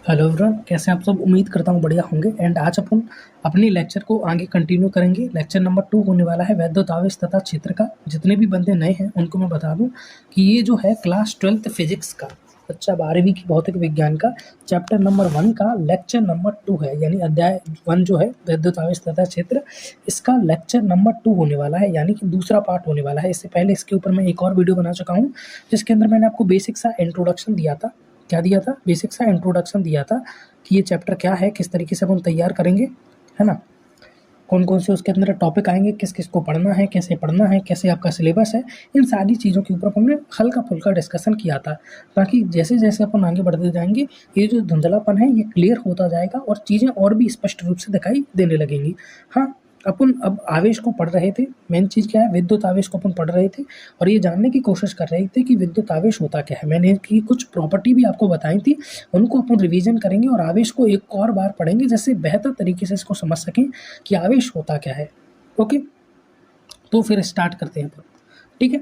Hello everyone, कैसे हैं आप सब। उम्मीद करता हूँ बढ़िया होंगे। एंड आज अपन अपनी लेक्चर को आगे कंटिन्यू करेंगे। लेक्चर नंबर 2 होने वाला है वैद्युत आवेश तथा क्षेत्र का। जितने भी बंदे नए हैं उनको मैं बता दूं कि ये जो है क्लास 12th फिजिक्स का, कक्षा 12वीं की भौतिक विज्ञान का चैप्टर नंबर 1 का लेक्चर नंबर 2 है। यानी अध्याय 1 जो है वैद्युत आवेश तथा क्षेत्र, इसका लेक्चर नंबर 2 होने वाला है, यानी कि दूसरा पार्ट होने वाला है। इससे पहले इसके ऊपर मैं एक और वीडियो बना चुका हूँ जिसके अंदर मैंने आपको बेसिक सा इंट्रोडक्शन दिया था। क्या दिया था? बेसिक सा इंट्रोडक्शन दिया था कि ये चैप्टर क्या है, किस तरीके से अपन तैयार करेंगे, है ना, कौन कौन से उसके अंदर टॉपिक आएंगे, किस किस को पढ़ना है, कैसे पढ़ना है, कैसे आपका सिलेबस है। इन सारी चीज़ों के ऊपर हमने हल्का फुल्का डिस्कशन किया था, ताकि जैसे जैसे अपन आगे बढ़ते जाएंगे ये जो धुंधलापन है ये क्लियर होता जाएगा और चीज़ें और भी स्पष्ट रूप से दिखाई देने लगेंगी। हाँ, अपन अब आवेश को पढ़ रहे थे। मेन चीज़ क्या है, विद्युत आवेश को अपन पढ़ रहे थे और ये जानने की कोशिश कर रहे थे कि विद्युत आवेश होता क्या है। मैंने इसकी कुछ प्रॉपर्टी भी आपको बताई थी, उनको अपन रिवीजन करेंगे और आवेश को एक और बार पढ़ेंगे, जिससे बेहतर तरीके से इसको समझ सकें कि आवेश होता क्या है। ओके, तो फिर स्टार्ट करते हैं अपन। ठीक है,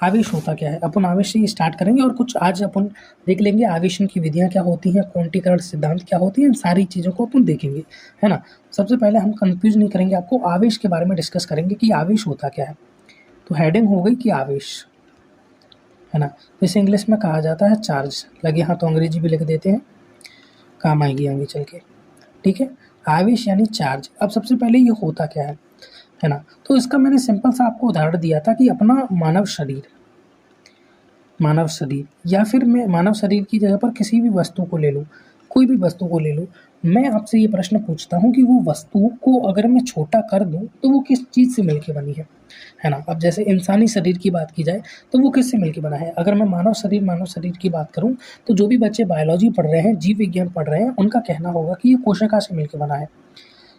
आवेश होता क्या है, अपन आवेश से स्टार्ट करेंगे और कुछ आज अपन देख लेंगे आवेशन की विधियां क्या होती हैं, क्वांटीकरण सिद्धांत क्या होती हैं, इन सारी चीज़ों को अपन देखेंगे, है ना। सबसे पहले हम कंफ्यूज नहीं करेंगे, आपको आवेश के बारे में डिस्कस करेंगे कि आवेश होता क्या है। तो हेडिंग हो गई कि आवेश, है ना। इसे इंग्लिश में कहा जाता है चार्ज। लगे हाँ तो अंग्रेजी भी लिख देते हैं, काम आएगी आगे चल के। ठीक है, आवेश यानी चार्ज। अब सबसे पहले ये होता क्या है ना। तो इसका मैंने सिंपल सा आपको उदाहरण दिया था कि अपना मानव शरीर या फिर मैं मानव शरीर की जगह पर किसी भी वस्तु को ले लूँ, कोई भी वस्तु को ले लूँ। मैं आपसे ये प्रश्न पूछता हूँ कि वो वस्तु को अगर मैं छोटा कर दूँ तो वो किस चीज़ से मिलके बनी है ना। अब जैसे इंसानी शरीर की बात की जाए तो वो किससे मिलके बना है। अगर मैं मानव शरीर की बात करूँ तो जो भी बच्चे बायोलॉजी पढ़ रहे हैं, जीव विज्ञान पढ़ रहे हैं, उनका कहना होगा कि ये कोशिका से मिलके बना है,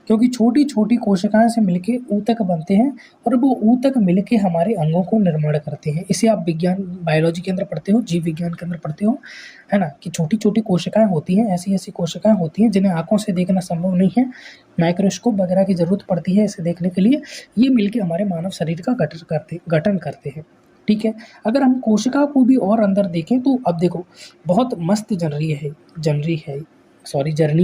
क्योंकि छोटी छोटी कोशिकाएं से मिलके ऊतक बनते हैं और वो ऊतक मिलके हमारे अंगों को निर्माण करते हैं। इसे आप विज्ञान बायोलॉजी के अंदर पढ़ते हो, जीव विज्ञान के अंदर पढ़ते हो, है ना, कि छोटी छोटी कोशिकाएं होती हैं, ऐसी ऐसी कोशिकाएं होती हैं जिन्हें आंखों से देखना संभव नहीं है, माइक्रोस्कोप वगैरह की जरूरत पड़ती है इसे देखने के लिए। ये मिलके हमारे मानव शरीर का गठन करते हैं। ठीक है, अगर हम कोशिका को भी और अंदर देखें तो अब देखो बहुत मस्त जर्नी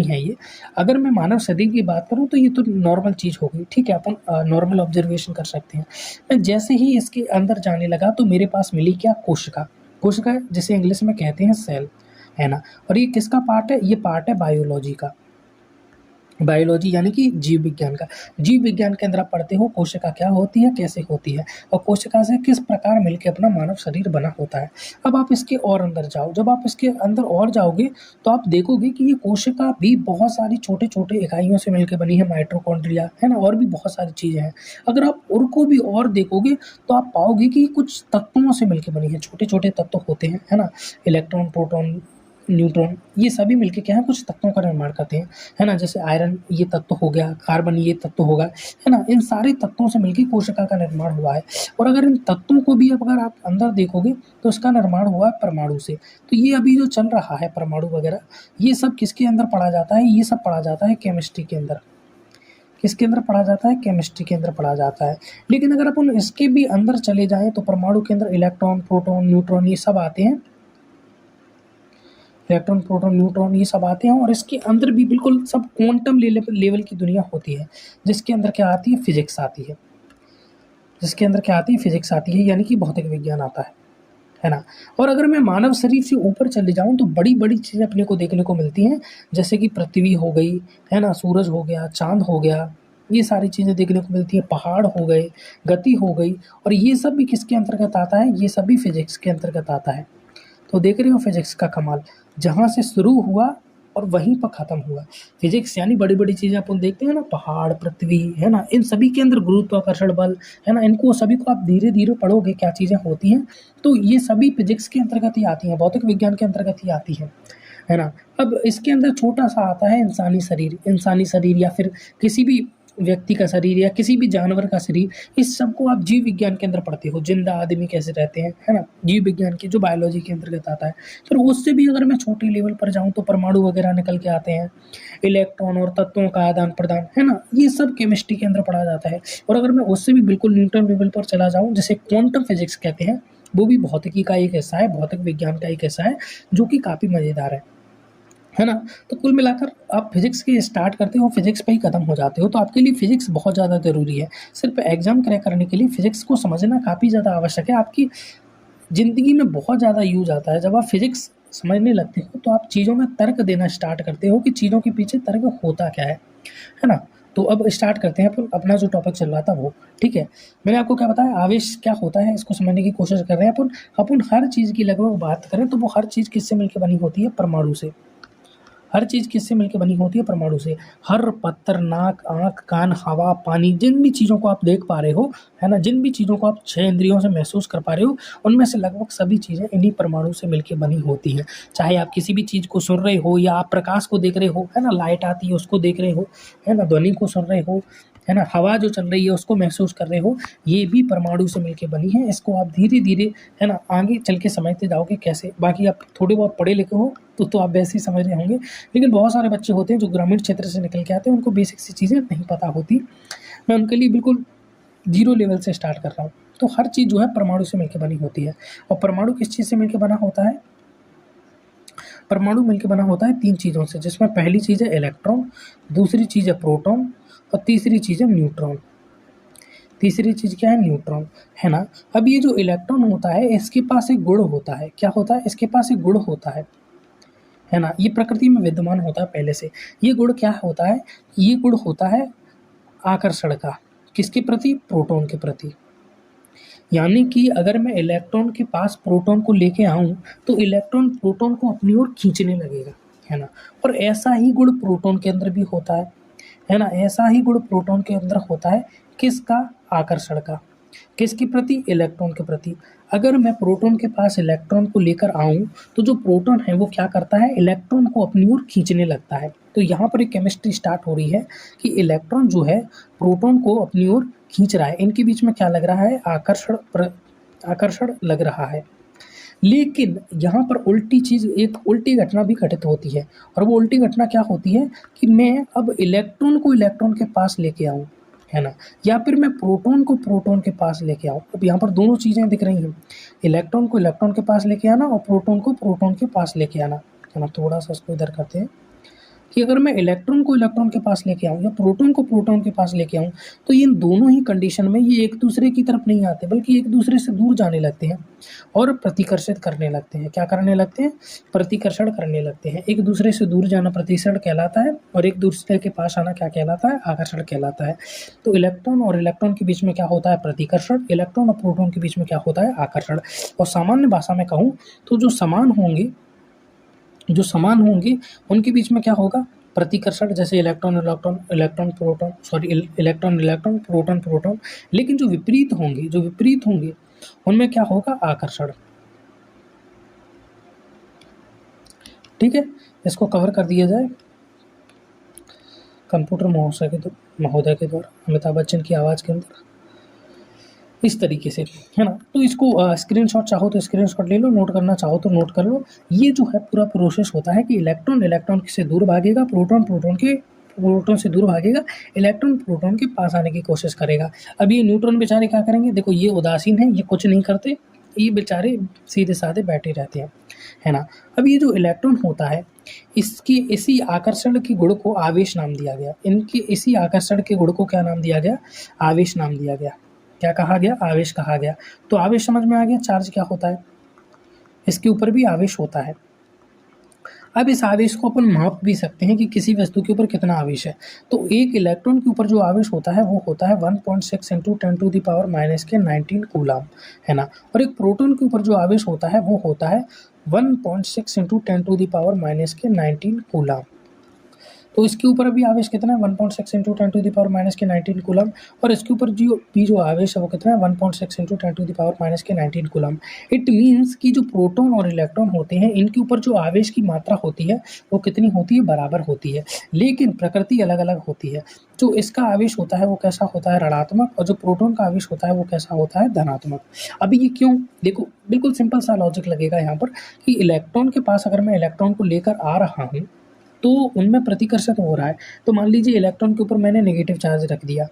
है ये। अगर मैं मानव शरीर की बात करूं तो ये तो नॉर्मल चीज़ हो गई, ठीक है, अपन नॉर्मल ऑब्जर्वेशन कर सकते हैं। मैं जैसे ही इसके अंदर जाने लगा तो मेरे पास मिली क्या, कोशिका जिसे इंग्लिश में कहते हैं सेल, है ना। और ये किसका पार्ट है, ये पार्ट है बायोलॉजी का। बायोलॉजी यानी कि जीव विज्ञान का। जीव विज्ञान के अंदर आप पढ़ते हो कोशिका क्या होती है, कैसे होती है, और कोशिका से किस प्रकार मिलकर अपना मानव शरीर बना होता है। अब आप इसके और अंदर जाओ, जब आप इसके अंदर और जाओगे तो आप देखोगे कि ये कोशिका भी बहुत सारी छोटे छोटे इकाइयों से मिलकर बनी है, माइटोकॉन्ड्रिया, है ना, और भी बहुत सारी चीज़ें हैं। अगर आप उनको भी और देखोगे तो आप पाओगे कि कुछ तत्वों से मिलकर बनी है, छोटे छोटे तत्व होते हैं, है ना, इलेक्ट्रॉन, प्रोटॉन, न्यूट्रॉन, ये सभी मिलके क्या है, कुछ तत्वों का निर्माण करते हैं, है ना। जैसे आयरन ये तत्व हो गया, कार्बन ये तत्व होगा, है ना। इन सारे तत्वों से मिलके कोशिका का निर्माण हुआ है। और अगर इन तत्वों को भी अगर आप अंदर देखोगे तो इसका निर्माण हुआ है परमाणु से। तो ये अभी जो चल रहा है परमाणु वगैरह, ये सब किसके अंदर पढ़ा जाता है, ये सब पढ़ा जाता है केमिस्ट्री के अंदर। किसके अंदर पढ़ा जाता है, केमिस्ट्री के अंदर पढ़ा जाता है। लेकिन अगर अपन इसके भी अंदर चले जाएं तो परमाणु के अंदर इलेक्ट्रॉन, प्रोटॉन, न्यूट्रॉन ये सब आते हैं, इलेक्ट्रॉन, प्रोटॉन, न्यूट्रॉन ये सब आते हैं। और इसके अंदर भी बिल्कुल सब क्वांटम लेवल की दुनिया होती है, जिसके अंदर क्या आती है, फिजिक्स आती है, फिजिक्स आती है, यानी कि भौतिक विज्ञान आता है ना। और अगर मैं मानव शरीर से ऊपर चले जाऊं तो बड़ी बड़ी चीज़ें अपने को देखने को मिलती हैं, जैसे कि पृथ्वी हो गई, है ना, सूरज हो गया, चांद हो गया, ये सारी चीज़ें देखने को मिलती है, पहाड़ हो गए, गति हो गई। और ये सब भी किसके अंतर्गत आता है, ये सब भी फिजिक्स के अंतर्गत आता है। तो देख रहे हो फिजिक्स का कमाल, जहाँ से शुरू हुआ और वहीं पर ख़त्म हुआ। फिजिक्स यानी बड़ी बड़ी चीज़ें अपन देखते हैं ना, पहाड़, पृथ्वी, है ना, इन सभी के अंदर गुरुत्वाकर्षण बल, है ना, इनको सभी को आप धीरे धीरे पढ़ोगे क्या चीज़ें होती हैं, तो ये सभी फिजिक्स के अंतर्गत ही आती हैं, भौतिक विज्ञान के अंतर्गत ही आती है ना। अब इसके अंदर छोटा सा आता है इंसानी शरीर या फिर किसी भी व्यक्ति का शरीर या किसी भी जानवर का शरीर, इस सब को आप जीव विज्ञान के अंदर पढ़ते हो, जिंदा आदमी कैसे रहते हैं, है ना, जीव विज्ञान की जो बायोलॉजी के अंतर्गत आता है। फिर उससे भी अगर मैं छोटे लेवल पर जाऊं तो परमाणु वगैरह निकल के आते हैं, इलेक्ट्रॉन और तत्वों का आदान प्रदान, है ना, ये सब केमिस्ट्री के अंदर पढ़ा जाता है। और अगर मैं उससे भी बिल्कुल न्यूटन लेवल पर चला जाऊँ, जिसे क्वांटम फिजिक्स कहते हैं, वो भी भौतिकी का एक हिस्सा है, भौतिक विज्ञान का एक हिस्सा है, जो कि काफ़ी मज़ेदार है। है ना? तो कुल मिलाकर आप फिज़िक्स की स्टार्ट करते हो, फिज़िक्स पे ही खत्म हो जाते हो, तो आपके लिए फिज़िक्स बहुत ज़्यादा ज़रूरी है। सिर्फ़ एग्ज़ाम क्रैक करने के लिए फिज़िक्स को समझना काफ़ी ज़्यादा आवश्यक है। आपकी ज़िंदगी में बहुत ज़्यादा यूज़ आता है। जब आप फिज़िक्स समझने लगते हो, तो आप चीज़ों में तर्क देना स्टार्ट करते हो कि चीज़ों के पीछे तर्क होता क्या है ना? तो अब स्टार्ट करते हैं अपन अपना जो टॉपिक चल रहा था वो, ठीक है? मैंने आपको क्या बताया, आवेश क्या होता है, इसको समझने की कोशिश कर रहे हैं अपन। अपन हर चीज़ की लगभग बात करें तो वो हर चीज़ किससे मिलके बनी होती है? परमाणु से। हर चीज़ किससे मिलके बनी होती है? परमाणु से। हर पत्थर, नाक, आँख, कान, हवा, पानी, जिन भी चीज़ों को आप देख पा रहे हो, है ना? जिन भी चीज़ों को आप 6 इंद्रियों से महसूस कर पा रहे हो, उनमें से लगभग सभी चीज़ें इन्हीं परमाणु से मिलके बनी होती हैं। चाहे आप किसी भी चीज़ को सुन रहे हो या आप प्रकाश को देख रहे हो, है ना? लाइट आती है उसको देख रहे हो, है ना? ध्वनि को सुन रहे हो, है ना? हवा जो चल रही है उसको महसूस कर रहे हो, ये भी परमाणु से मिलके बनी है। इसको आप धीरे-धीरे, है ना, आगे चल के समझते जाओगे कैसे। बाकी आप थोड़े बहुत पढ़े लिखे हो तो आप वैसे ही समझ रहे होंगे। लेकिन बहुत सारे बच्चे होते हैं जो ग्रामीण क्षेत्र से निकल के आते हैं, उनको बेसिक सी चीज़ें नहीं पता होती। मैं उनके लिए बिल्कुल ज़ीरो लेवल से स्टार्ट कर रहा हूँ। तो हर चीज़ जो है परमाणु से मिलके बनी होती है। और परमाणु किस चीज़ से मिलके बना होता है? परमाणु मिलके बना होता है 3 चीज़ों से, जिसमें पहली चीज़ है इलेक्ट्रॉन, दूसरी चीज़ है प्रोटॉन और तीसरी चीज़ है न्यूट्रॉन। तीसरी चीज़ क्या है? न्यूट्रॉन, है ना? अब ये जो इलेक्ट्रॉन होता है, इसके पास एक गुण होता है। क्या होता है? इसके पास एक गुण होता है ना? ये प्रकृति में विद्यमान होता है पहले से। ये गुण क्या होता है? ये गुण होता है आकर्षण का। किसके प्रति? प्रोटॉन के प्रति। यानी कि अगर मैं इलेक्ट्रॉन के पास प्रोटॉन को लेके आऊँ, तो इलेक्ट्रॉन प्रोटॉन को अपनी ओर खींचने लगेगा, है ना? और ऐसा ही गुण प्रोटॉन के अंदर भी होता है ना? ऐसा ही गुण प्रोटॉन के अंदर होता है, किसका? आकर्षण का। किसके प्रति? इलेक्ट्रॉन के प्रति। अगर मैं प्रोटॉन के पास इलेक्ट्रॉन को लेकर आऊँ, तो जो प्रोटॉन है वो क्या करता है? इलेक्ट्रॉन को अपनी ओर खींचने लगता है। तो यहाँ पर एक केमिस्ट्री स्टार्ट हो रही है कि इलेक्ट्रॉन जो है प्रोटॉन को अपनी ओर खींच रहा है। इनके बीच में क्या लग रहा है? आकर्षण लग रहा है। लेकिन यहाँ पर उल्टी चीज़, एक उल्टी घटना भी घटित होती है। और वो उल्टी घटना क्या होती है कि मैं अब इलेक्ट्रॉन को इलेक्ट्रॉन के पास लेके आऊँ, है ना? या फिर मैं प्रोटॉन को प्रोटॉन के पास लेके आऊँ। अब यहाँ पर दोनों चीज़ें दिख रही हैं, इलेक्ट्रॉन को इलेक्ट्रॉन के पास लेके आना और प्रोटॉन को प्रोटॉन के पास लेके आना, है ना? थोड़ा-सा इसको इधर करते हैं कि अगर मैं इलेक्ट्रॉन को इलेक्ट्रॉन के पास लेके आऊँ या प्रोटॉन को प्रोटॉन के पास लेके आऊँ, तो इन दोनों ही कंडीशन में ये एक दूसरे की तरफ नहीं आते, बल्कि एक दूसरे से दूर जाने लगते हैं और प्रतिकर्षित करने लगते हैं। क्या करने लगते हैं? प्रतिकर्षण करने लगते हैं। एक दूसरे से दूर जाना प्रतिकर्षण कहलाता है और एक दूसरे के पास आना क्या कहलाता है? आकर्षण कहलाता है। तो इलेक्ट्रॉन और इलेक्ट्रॉन के बीच में क्या होता है? प्रतिकर्षण। इलेक्ट्रॉन और प्रोटॉन के बीच में क्या होता है? आकर्षण। और सामान्य भाषा में कहूँ तो जो समान होंगे उनके बीच में क्या होगा? प्रतिकर्षण। जैसे electron electron, electron proton, sorry electron electron, proton proton. लेकिन जो विपरीत होंगे उनमें क्या होगा? आकर्षण। ठीक है, इसको कवर कर दिया जाए कंप्यूटर महोदय के द्वारा अमिताभ बच्चन की आवाज़ के अंदर इस तरीके से, है ना? तो इसको स्क्रीनशॉट चाहो तो स्क्रीनशॉट ले लो, नोट करना चाहो तो नोट कर लो। ये जो है पूरा प्रोसेस होता है कि इलेक्ट्रॉन इलेक्ट्रॉन से दूर भागेगा, प्रोटॉन से दूर भागेगा, इलेक्ट्रॉन प्रोटॉन के पास आने की कोशिश करेगा। अब ये न्यूट्रॉन बेचारे क्या करेंगे? देखो ये उदासीन है, ये कुछ नहीं करते, ये बेचारे सीधे-साधे बैठे रहते हैं, है ना? अब ये जो इलेक्ट्रॉन होता है, इसके इसी आकर्षण के गुण को आवेश नाम दिया गया। इनके इसी आकर्षण के गुण को क्या नाम दिया गया? आवेश नाम दिया गया। क्या कहा गया? आवेश कहा गया। तो आवेश समझ में आ गया, चार्ज क्या होता है? इसके ऊपर भी आवेश होता है। अब इस आवेश को अपन माप भी सकते हैं कि किसी वस्तु के ऊपर कितना आवेश है। तो एक इलेक्ट्रॉन के ऊपर जो आवेश होता है वो होता है 1.6 × 10⁻⁻⁹ कूलम, है ना? और एक प्रोटॉन के ऊपर जो आवेश होता है वो होता है 1.6 × 10⁻⁻⁹ कूलम। तो इसके ऊपर अभी आवेश कितना है? 1.6 × 10⁻⁻⁹ कूलम। और इसके ऊपर जो आवेश है वो कितना है? 1.6 × 10⁻⁻⁹ कूलम। इट मीन्स कि जो प्रोटॉन और इलेक्ट्रॉन होते हैं इनके ऊपर जो आवेश की मात्रा होती है वो कितनी होती है? बराबर होती है, लेकिन प्रकृति अलग-अलग होती है। जो इसका आवेश होता है वो कैसा होता है? ऋणात्मक। और जो प्रोटॉन का आवेश होता है वो कैसा होता है? धनात्मक। अभी ये क्यों? देखो बिल्कुल सिंपल सा लॉजिक लगेगा यहाँ पर कि इलेक्ट्रॉन के पास अगर मैं इलेक्ट्रॉन को लेकर आ रहा हूँ तो उनमें प्रतिकर्षण हो रहा है। तो मान लीजिए इलेक्ट्रॉन के ऊपर मैंने नेगेटिव चार्ज रख दिया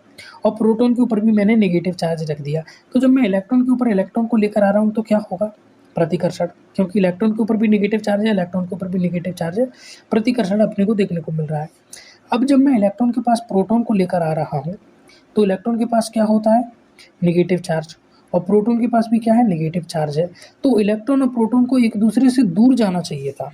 और प्रोटॉन के ऊपर भी मैंने नेगेटिव चार्ज रख दिया। तो जब मैं इलेक्ट्रॉन के ऊपर इलेक्ट्रॉन को लेकर आ रहा हूँ तो क्या होगा? प्रतिकर्षण, क्योंकि इलेक्ट्रॉन के ऊपर भी नेगेटिव चार्ज है, इलेक्ट्रॉन के ऊपर भी नेगेटिव चार्ज है, प्रतिकर्षण अपने को देखने को मिल रहा है। अब जब मैं इलेक्ट्रॉन के पास प्रोटॉन को लेकर आ रहा हूँ तो इलेक्ट्रॉन के पास क्या होता है, नेगेटिव चार्ज, और प्रोटॉन के पास भी क्या है, नेगेटिव चार्ज है। तो इलेक्ट्रॉन और प्रोटॉन को एक दूसरे से दूर जाना चाहिए था,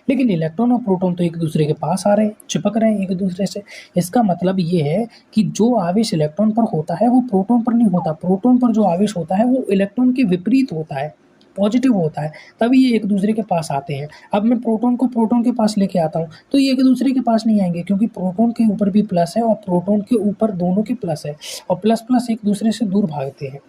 लेकिन इलेक्ट्रॉन और प्रोटॉन तो एक दूसरे के पास आ रहे हैं, चिपक रहे हैं एक दूसरे से। इसका मतलब ये है कि जो आवेश इलेक्ट्रॉन पर होता है वो प्रोटॉन पर नहीं होता, प्रोटॉन पर जो आवेश होता है वो इलेक्ट्रॉन के विपरीत होता है, पॉजिटिव होता है, तभी ये एक दूसरे के पास आते हैं। अब मैं प्रोटॉन को प्रोटॉन के पास लेके आता हूँ तो ये एक दूसरे के पास नहीं आएंगे, क्योंकि प्रोटॉन के ऊपर भी प्लस है और प्रोटॉन के ऊपर दोनों के प्लस है, और प्लस प्लस एक दूसरे से दूर भागते हैं।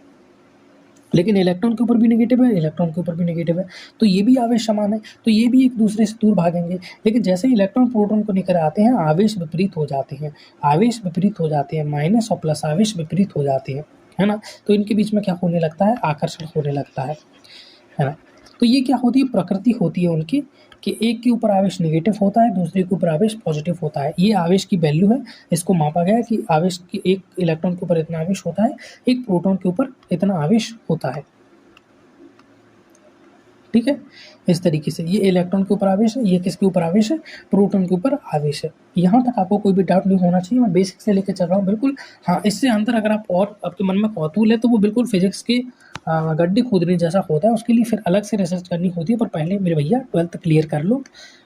लेकिन इलेक्ट्रॉन के ऊपर भी नेगेटिव है, इलेक्ट्रॉन के ऊपर भी नेगेटिव है, तो ये भी आवेश समान है, तो ये भी एक दूसरे से दूर भागेंगे। लेकिन जैसे इलेक्ट्रॉन प्रोटॉन को लेकर आते हैं आवेश विपरीत हो जाते हैं, आवेश विपरीत हो जाते हैं, माइनस और प्लस आवेश विपरीत हो जाते हैं, है ना। तो इनके बीच में क्या होने लगता है, आकर्षण होने लगता है ना। तो ये क्या होती है, प्रकृति होती है उनकी, कि एक के ऊपर आवेश नेगेटिव होता है, दूसरे के ऊपर आवेश पॉजिटिव होता है। ये आवेश की वैल्यू है, इसको मापा गया है कि आवेश की एक इलेक्ट्रॉन के ऊपर इतना आवेश होता है, एक प्रोटॉन के ऊपर इतना आवेश होता है, ठीक है। इस तरीके से ये इलेक्ट्रॉन के ऊपर आवेश है, ये किसके ऊपर आवेश है, प्रोटॉन के ऊपर आवेश है। यहाँ तक आपको कोई भी डाउट नहीं होना चाहिए, मैं बेसिक से लेकर चल रहा हूँ बिल्कुल। हाँ, इससे अंदर अगर आप और आपके मन में कौतूहल है तो वो बिल्कुल फिजिक्स के गड्ढे खोदने जैसा होता है, उसके लिए फिर अलग से रिसर्च करनी होती है। पर पहले मेरे भैया 12th क्लियर कर लो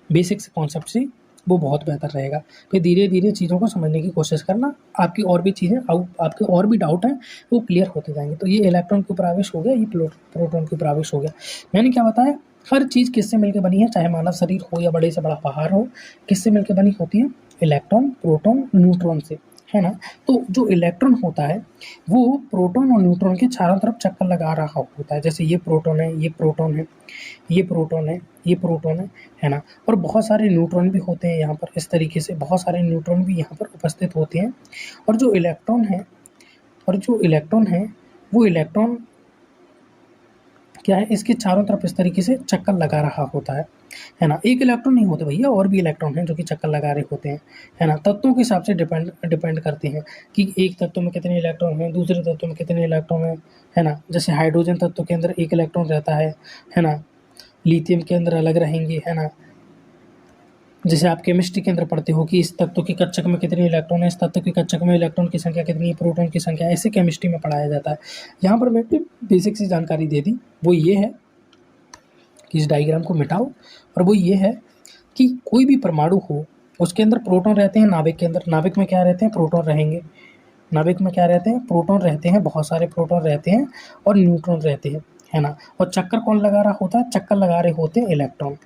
बेसिक से कॉन्सेप्ट से, वो बहुत बेहतर रहेगा। फिर धीरे धीरे चीज़ों को समझने की कोशिश करना, आपकी और भी चीज़ें आपके और भी डाउट हैं वो क्लियर होते जाएंगे। तो ये इलेक्ट्रॉन के ऊपर आवेश हो गया, ये प्रोटॉन के ऊपर आवेश हो गया। मैंने क्या बताया, हर चीज़ किससे मिलकर बनी है, चाहे मानव शरीर हो या बड़े से बड़ा पहाड़ हो, किससे मिलकर बनी होती है, इलेक्ट्रॉन, प्रोटॉन, न्यूट्रॉन से, है ना। तो जो इलेक्ट्रॉन होता है वो प्रोटॉन और न्यूट्रॉन के चारों तरफ चक्कर लगा रहा होता है। जैसे ये प्रोटॉन है, ये प्रोटॉन है, ये प्रोटॉन है, ये प्रोटॉन है ना। और बहुत सारे न्यूट्रॉन भी होते हैं यहाँ पर, इस तरीके से बहुत सारे न्यूट्रॉन भी यहाँ पर उपस्थित होते हैं। और जो इलेक्ट्रॉन है वो इलेक्ट्रॉन क्या है, इसके चारों तरफ इस तरीके से चक्कर लगा रहा होता है ना। एक इलेक्ट्रॉन नहीं होते भैया, और भी इलेक्ट्रॉन हैं जो कि चक्कर लगा रहे होते हैं, है ना। तत्वों के हिसाब से डिपेंड करते हैं कि एक तत्व में कितने इलेक्ट्रॉन हैं, दूसरे तत्व में कितने इलेक्ट्रॉन हैं, है ना। जैसे हाइड्रोजन तत्व के अंदर एक इलेक्ट्रॉन रहता है ना। लिथियम के अंदर अलग रहेंगे, है ना। जैसे आप केमिस्ट्री के अंदर पढ़ते हो कि इस तत्व के कक्षक में कितने इलेक्ट्रॉन है, इस तत्व के कक्षक में इलेक्ट्रॉन की संख्या कितनी है, प्रोटॉन की संख्या, ऐसे केमिस्ट्री में पढ़ाया जाता है। यहाँ पर मैंने बेसिक सी जानकारी दे दी, वो ये है कि इस डायग्राम को मिटाओ, और वो ये है कि कोई भी परमाणु हो उसके अंदर प्रोटॉन रहते हैं, नाभिक के अंदर, नाभिक में क्या रहते हैं, प्रोटॉन रहेंगे, नाभिक में क्या रहते हैं, प्रोटॉन रहते हैं, बहुत सारे प्रोटॉन रहते हैं और न्यूट्रॉन रहते हैं, है ना। और चक्कर कौन लगा रहा होता है, चक्कर लगा रहे होते हैं इलेक्ट्रॉन,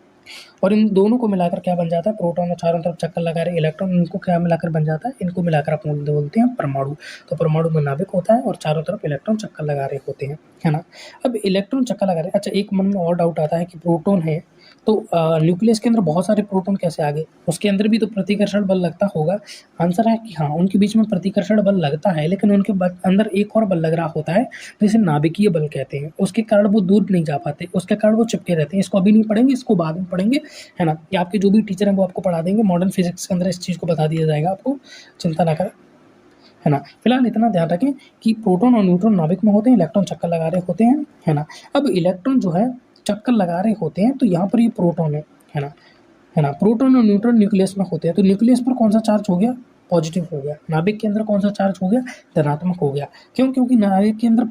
और इन दोनों को मिलाकर क्या बन जाता है, प्रोटॉन और चारों तरफ चक्कर लगा रहे इलेक्ट्रॉन, इनको क्या मिलाकर बन जाता है, इनको मिलाकर अपन बोलते हैं परमाणु। तो परमाणु में नाभिक होता है और चारों तरफ इलेक्ट्रॉन चक्कर लगा रहे होते हैं, है ना। अब इलेक्ट्रॉन चक्कर लगा रहे, अच्छा एक मन में और डाउट आता है कि प्रोटॉन है तो न्यूक्लियस के अंदर बहुत सारे प्रोटॉन कैसे आ गए, उसके अंदर भी तो प्रतिकर्षण बल लगता होगा। आंसर है कि हाँ, उनके बीच में प्रतिकर्षण बल लगता है, लेकिन उनके अंदर एक और बल लग रहा होता है जिसे नाभिकीय बल कहते हैं। उसके कारण वो दूर नहीं जा पाते, उसके कारण वो चिपके रहते हैं। इसको अभी नहीं पढ़ेंगे, इसको बाद में पढ़ेंगे, है ना। ये आपके जो भी टीचर हैं वो आपको पढ़ा देंगे, मॉडर्न फिजिक्स के अंदर इस चीज़ को बता दिया जाएगा आपको, चिंता ना करें, है ना। फिलहाल इतना ध्यान रखें कि प्रोटॉन और न्यूट्रॉन नाभिक में होते हैं, इलेक्ट्रॉन चक्कर लगा रहे होते हैं, है ना। अब इलेक्ट्रॉन जो है चक्कर लगा रहे होते हैं, तो यहाँ पर ये प्रोटॉन है ना। प्रोटॉन और न्यूट्रॉन न्यूक्लियस में होते हैं, तो न्यूक्लियस पर कौन सा चार्ज हो गया, पॉजिटिव हो गया। नाभिक के अंदर कौन सा चार्ज हो गया, धनात्मक हो गया। क्यों, क्योंकि नाभिक के अंदर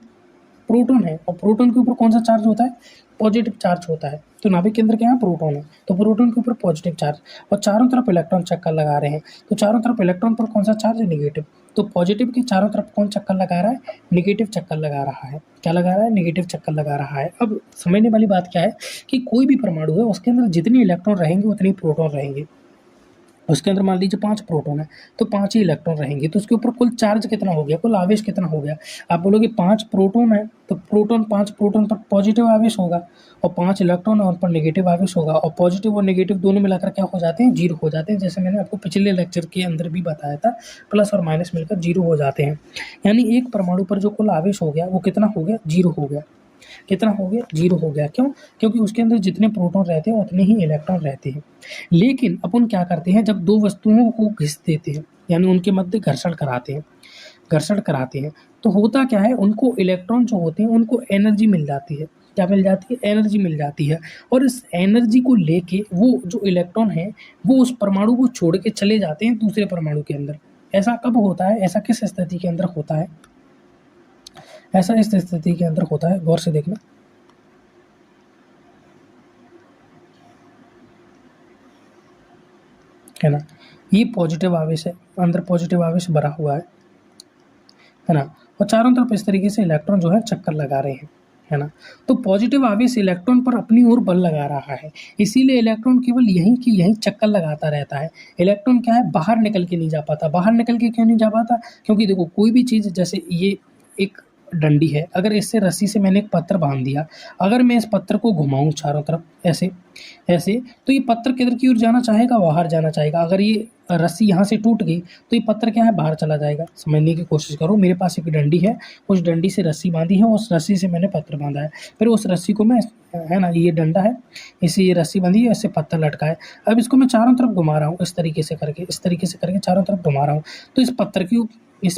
प्रोटॉन है और प्रोटॉन के ऊपर कौन सा चार्ज होता है, पॉजिटिव चार्ज होता है। तो नाभिक के अंदर क्या है, प्रोटॉन है, तो प्रोटॉन के ऊपर पॉजिटिव चार्ज, और चारों तरफ इलेक्ट्रॉन चक्कर लगा रहे हैं, तो चारों तरफ इलेक्ट्रॉन पर कौन सा चार्ज है, नेगेटिव। तो पॉजिटिव के चारों तरफ कौन चक्कर लगा रहा है, नेगेटिव चक्कर लगा रहा है। क्या लगा रहा है, नेगेटिव चक्कर लगा रहा है। अब समझने वाली बात क्या है कि कोई भी परमाणु है उसके अंदर जितने इलेक्ट्रॉन रहेंगे उतने प्रोटॉन रहेंगे। उसके अंदर मान लीजिए 5 प्रोटॉन है तो 5 ही इलेक्ट्रॉन रहेंगे, तो उसके ऊपर कुल चार्ज कितना हो गया, कुल आवेश कितना हो गया। आप बोलोगे 5 प्रोटॉन है तो 5 प्रोटॉन पर पॉजिटिव आवेश होगा और 5 इलेक्ट्रॉन और पर नेगेटिव आवेश होगा, और पॉजिटिव और नेगेटिव दोनों मिलाकर क्या हो जाते हैं, 0 हो जाते हैं। जैसे मैंने आपको पिछले लेक्चर के अंदर भी बताया था, प्लस और माइनस मिलकर 0 हो जाते हैं। यानी एक परमाणु पर जो कुल आवेश हो गया वो कितना हो गया, 0 हो गया। कितना हो गया, 0 हो गया। क्यों, क्योंकि उसके अंदर जितने प्रोटॉन रहते हैं उतने ही इलेक्ट्रॉन रहते हैं। लेकिन अपन क्या करते हैं, जब दो वस्तुओं को घिस देते हैं यानी उनके मध्य घर्षण कराते हैं तो होता क्या है, उनको इलेक्ट्रॉन जो होते हैं उनको एनर्जी मिल जाती है। क्या मिल जाती है, एनर्जी मिल जाती है। और इस एनर्जी को लेके वो जो इलेक्ट्रॉन है वो उस परमाणु को छोड़ के चले जाते हैं दूसरे परमाणु के अंदर। ऐसा कब होता है, ऐसा किस स्थिति के अंदर होता है, ऐसा इस स्थिति के अंदर होता है, गौर से देखना, है ना। ये पॉजिटिव आवेश है, अंदर पॉजिटिव आवेश भरा हुआ है ना। और चारों तरफ इस तरीके से इलेक्ट्रॉन जो है चक्कर लगा रहे हैं, है ना। तो पॉजिटिव आवेश इलेक्ट्रॉन पर अपनी ओर बल लगा रहा है, इसीलिए इलेक्ट्रॉन केवल यहीं की यहीं चक्कर लगाता रहता है। इलेक्ट्रॉन क्या है, बाहर निकल के नहीं जा पाता। बाहर निकल के क्यों नहीं जा पाता, क्योंकि देखो कोई भी चीज़, जैसे ये एक डंडी है, अगर इससे रस्सी से मैंने एक पत्थर बांध दिया, अगर मैं इस पत्थर को घुमाऊं चारों तरफ ऐसे ऐसे, तो ये पत्थर किधर की ओर जाना चाहेगा, बाहर जाना चाहेगा। अगर ये रस्सी यहाँ से टूट गई तो ये पत्थर क्या है, बाहर चला जाएगा। समझने की कोशिश करो, मेरे पास एक डंडी है, उस डंडी से रस्सी बांधी है, उस रस्सी से मैंने पत्थर बांधा है, फिर उस रस्सी को मैं, है ना, ये डंडा है, इसे ये रस्सी बांधी है, इससे पत्थर लटका है। अब इसको मैं चारों तरफ घुमा रहा हूँ, इस तरीके से करके, इस तरीके से करके चारों तरफ घुमा रहा हूँ, तो इस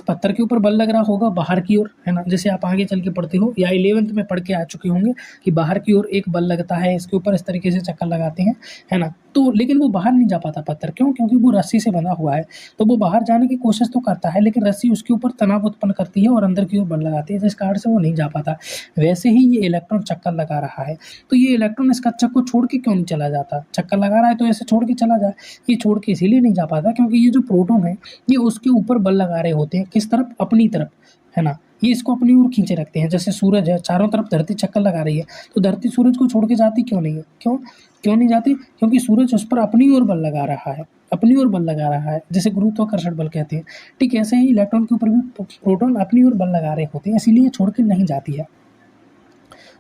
पत्थर के ऊपर बल लग रहा होगा बाहर की ओर, है ना। जैसे आप आगे चल के पढ़ते हो या 11th में पढ़ के आ चुके होंगे कि बाहर की ओर एक बल लगता है, इसके ऊपर इस तरीके से चक्कर लगाते हैं, है ना। तो लेकिन वो बाहर नहीं जा पाता पत्थर, क्यों, क्योंकि वो रस्सी से बंधा हुआ है। तो वो बाहर जाने की कोशिश तो करता है, लेकिन रस्सी उसके ऊपर तनाव उत्पन्न करती है और अंदर की ओर बल लगाती है, जिस कारण से वो नहीं जा पाता। वैसे ही ये इलेक्ट्रॉन चक्कर लगा रहा है, तो ये इलेक्ट्रॉन इस कक्षक को छोड़ के क्यों नहीं चला जाता, चक्कर लगा रहा है तो ऐसे छोड़ के चला जाए। ये छोड़ के इसीलिए नहीं जा पाता क्योंकि ये जो प्रोटॉन है ये उसके ऊपर बल लगा रहे होते हैं, किस तरफ, अपनी तरफ, है ना। ये इसको अपनी ओर खींचे रखते हैं। जैसे सूरज है, चारों तरफ धरती चक्कर लगा रही है, तो धरती सूरज को छोड़ के जाती क्यों नहीं है, क्यों नहीं जाती, क्योंकि सूरज उस पर अपनी ओर बल लगा रहा है, अपनी ओर बल लगा रहा है, जिसे गुरुत्वाकर्षण बल कहते हैं। ठीक ऐसे ही इलेक्ट्रॉन के ऊपर भी प्रोटॉन अपनी ओर बल लगा रहे होते हैं, इसीलिए छोड़ के नहीं जाती है।